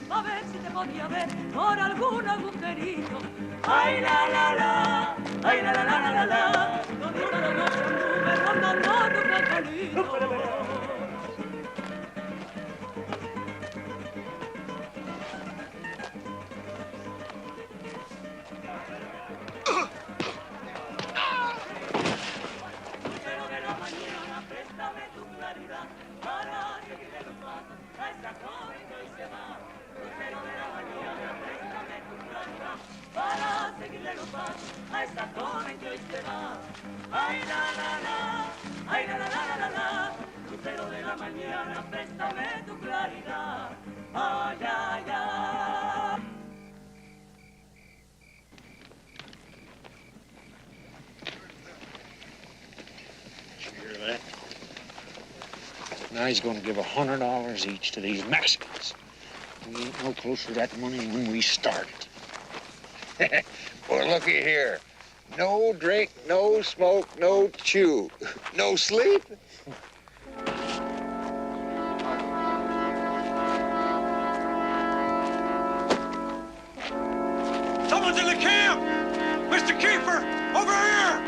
A ver si te podía ver por algún agujerito. Ay, la, la, la. Ay, la, la, la, la, la, la. Todita la noche anduve rondando tu platanito. Para seguirle los pasos a esta joven que hoy se va. Ay, la, la, la, ay, la, la, la, la, la, la. Lucero de la mañana, préstame tu claridad. Ay, ay, ay. Did you hear that? Now he's going to give $100 each to these Mexicans. We ain't no closer to that money than when we started. Well, looky here. No drink, no smoke, no chew. No sleep? Someone's in the camp! Mr. Keeper, over here!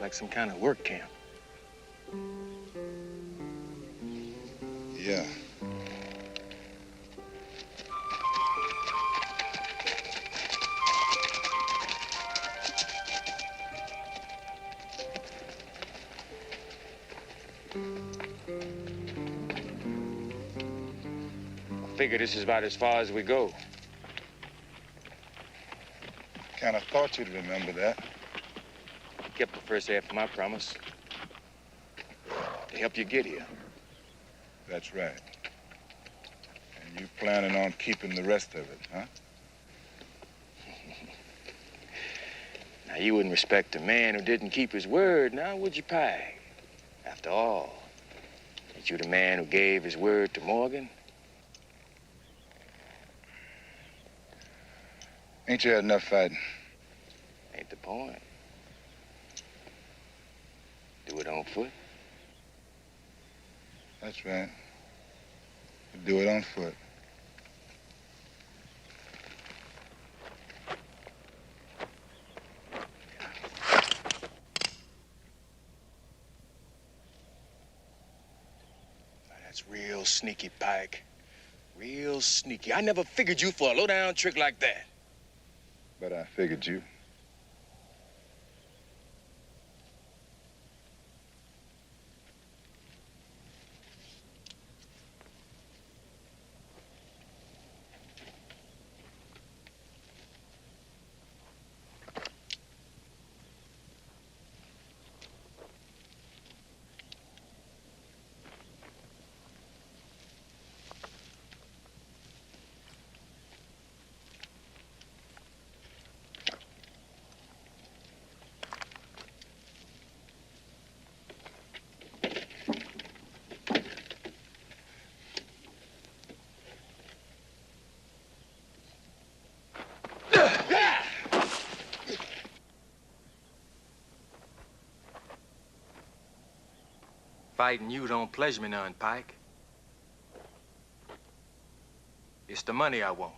like some kind of work camp. Yeah. I figure this is about as far as we go. Kind of thought you'd remember that. Kept the first half of my promise to help you get here. That's right. And you planning on keeping the rest of it, huh? Now, you wouldn't respect a man who didn't keep his word, now would you, Pike? After all, ain't you the man who gave his word to Morgan? Ain't you had enough fighting? Ain't the point. Do it on foot. That's right. Do it on foot. That's real sneaky, Pike. Real sneaky. I never figured you for a low-down trick like that. But I figured you. Fighting you don't pleasure me none, Pike. It's the money I want.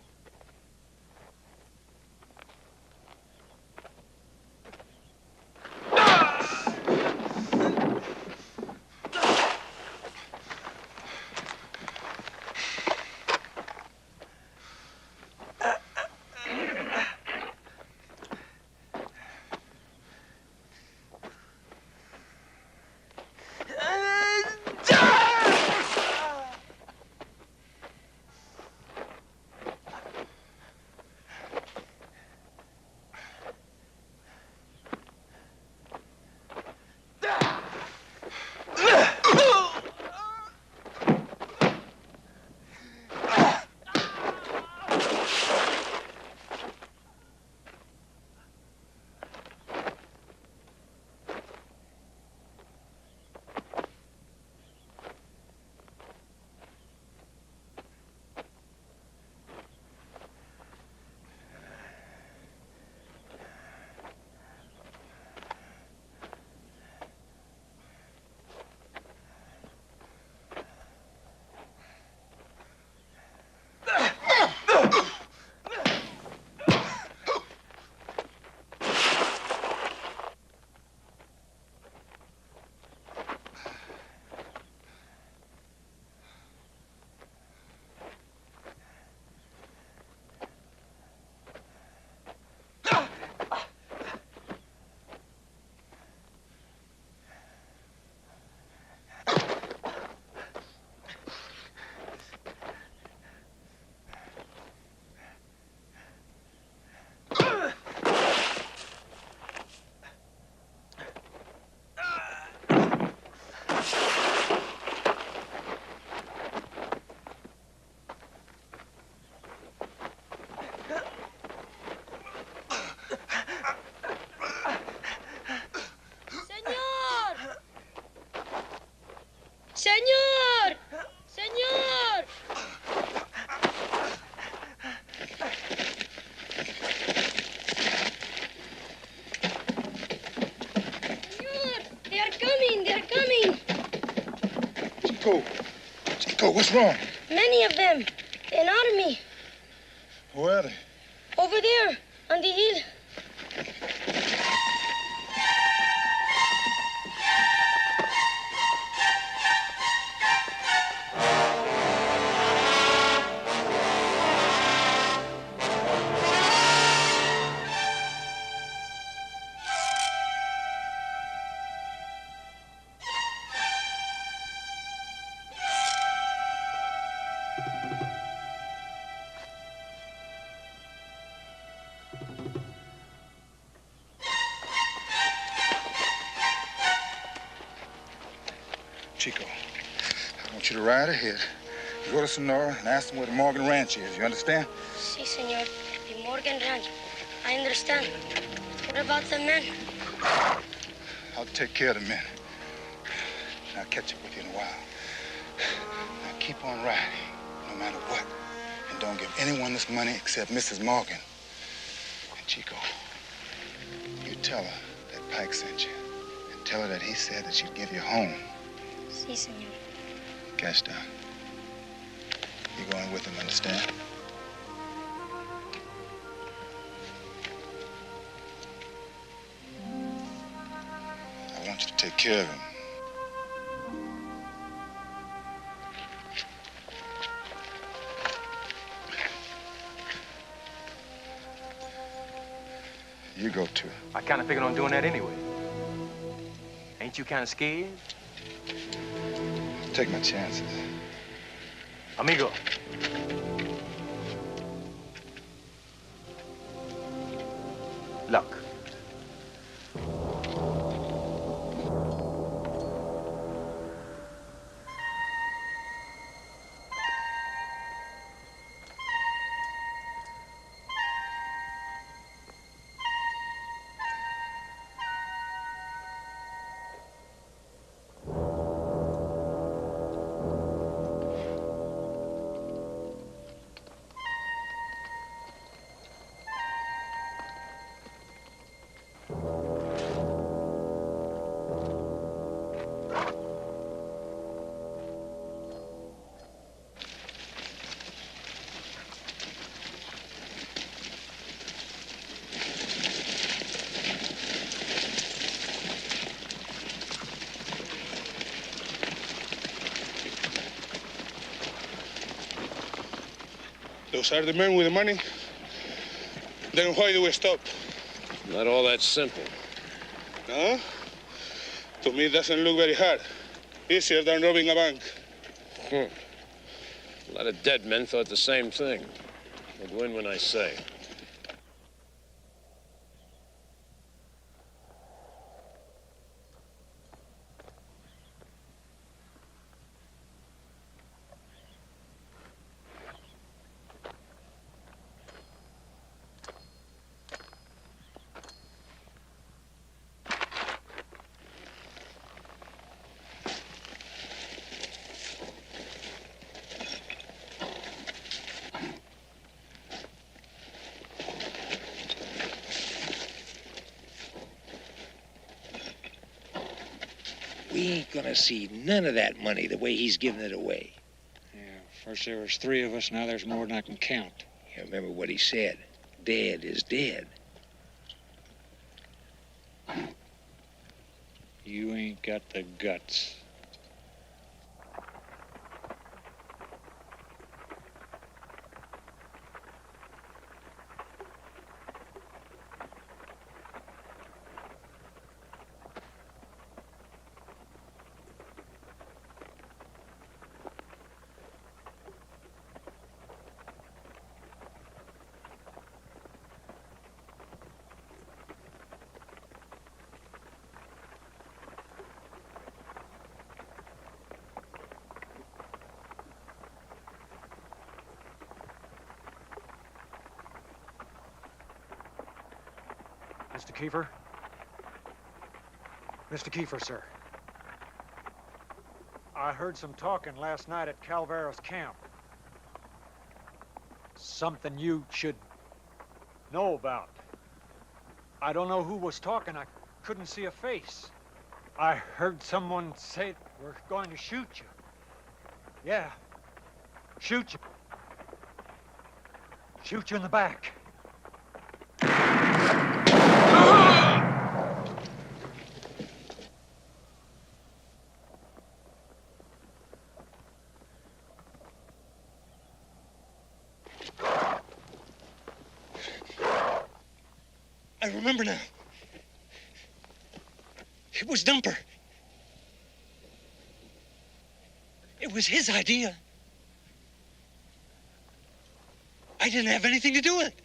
¡Señor! ¡Señor! Señor! They are coming! They are coming! Chico! Chico, what's wrong? Many of them. An army. Where are they? Over there, on the hill. Chico, I want you to ride ahead. You go to Sonora and ask them where the Morgan Ranch is. You understand? Si, senor. The Morgan Ranch. I understand. What about the men? I'll take care of the men. I'll catch up with you in a while. Now keep on riding, no matter what. And don't give anyone this money except Mrs. Morgan. And Chico, you tell her that Pike sent you. And tell her that he said that she'd give you home. Si, senor. Cash down. You're going with him, understand? I want you to take care of him. You go too. I kind of figured on doing that anyway. Ain't you kind of scared? Take my chances. Amigo. Luck. Those are the men with the money? Then why do we stop? Not all that simple. No? To me, it doesn't look very hard. Easier than robbing a bank. A lot of dead men thought the same thing. I'll go in when I say. We ain't gonna see none of that money the way he's giving it away. Yeah, first there was 3 of us, now there's more than I can count. Yeah, remember what he said. Dead is dead. You ain't got the guts. Mr. Kiefer? Mr. Kiefer, sir. I heard some talking last night at Calvero's camp. Something you should know about. I don't know who was talking. I couldn't see a face. I heard someone say we're going to shoot you. Yeah, shoot you. Shoot you in the back. I remember now. It was Dumper. It was his idea. I didn't have anything to do with it.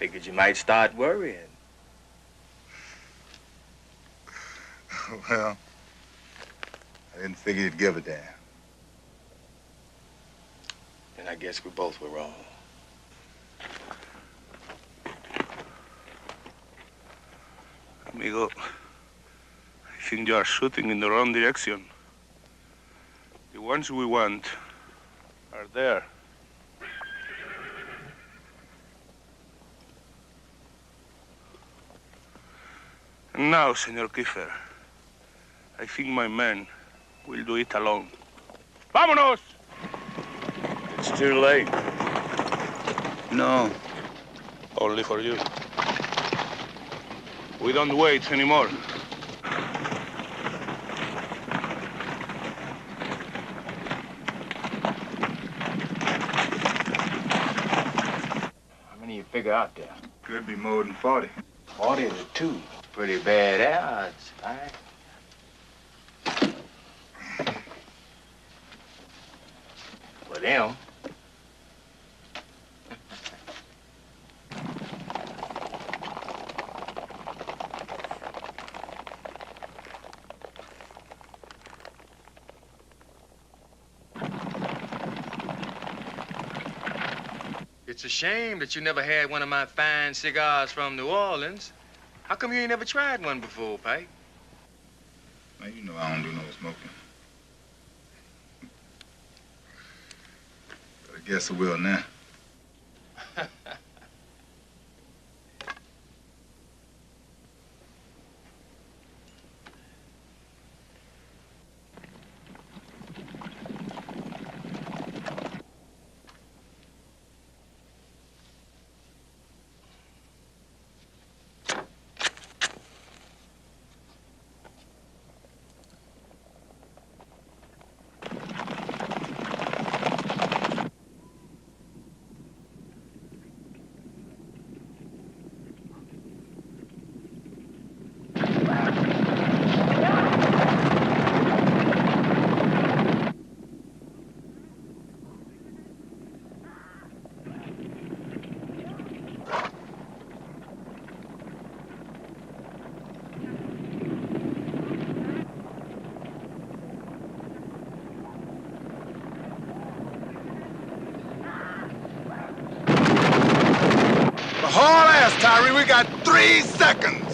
Figured you might start worrying. Well, I didn't figure you'd give a damn. And I guess we both were wrong. Amigo, I think you are shooting in the wrong direction. The ones we want are there. And now, Senor Kiefer, I think my men will do it alone. Vámonos! It's too late. No. Only for you. We don't wait anymore. How many you figure out there? Could be more than 40. 40 to 2. Pretty bad odds, right? For them. It's a shame that you never had one of my fine cigars from New Orleans. How come you ain't never tried one before, Pike? Man, you know I don't do no smoking. But I guess I will now. Haul ass, Tyree. We got 3 seconds.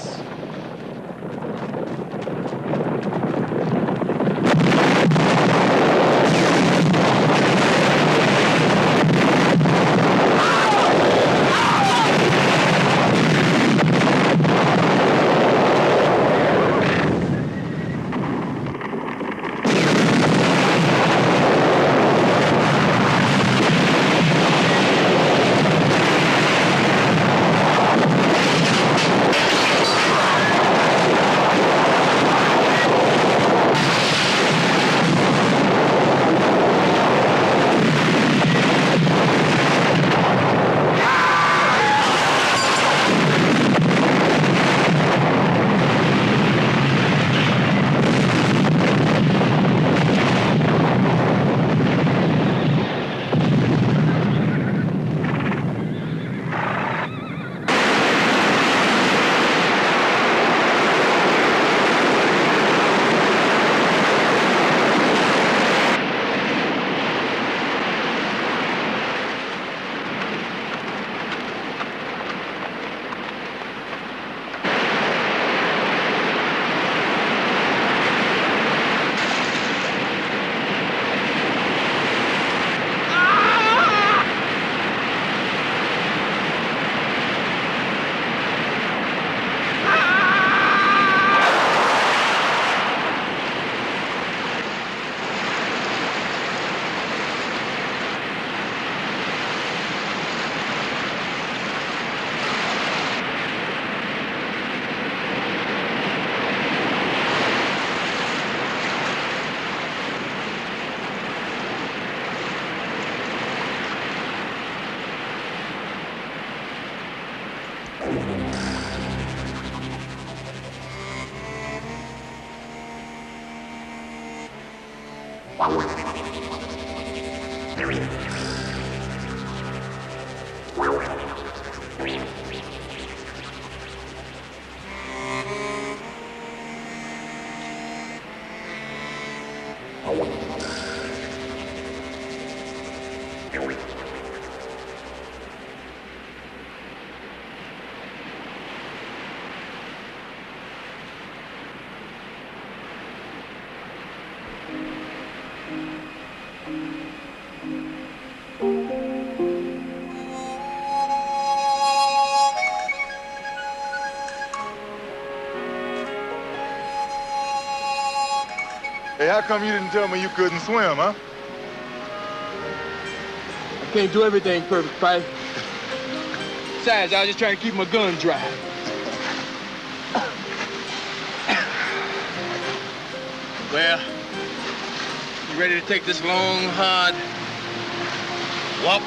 Hey, how come you didn't tell me you couldn't swim, huh? I can't do everything perfect, Pike. Besides, I was just trying to keep my gun dry. Well, you ready to take this long, hard walk?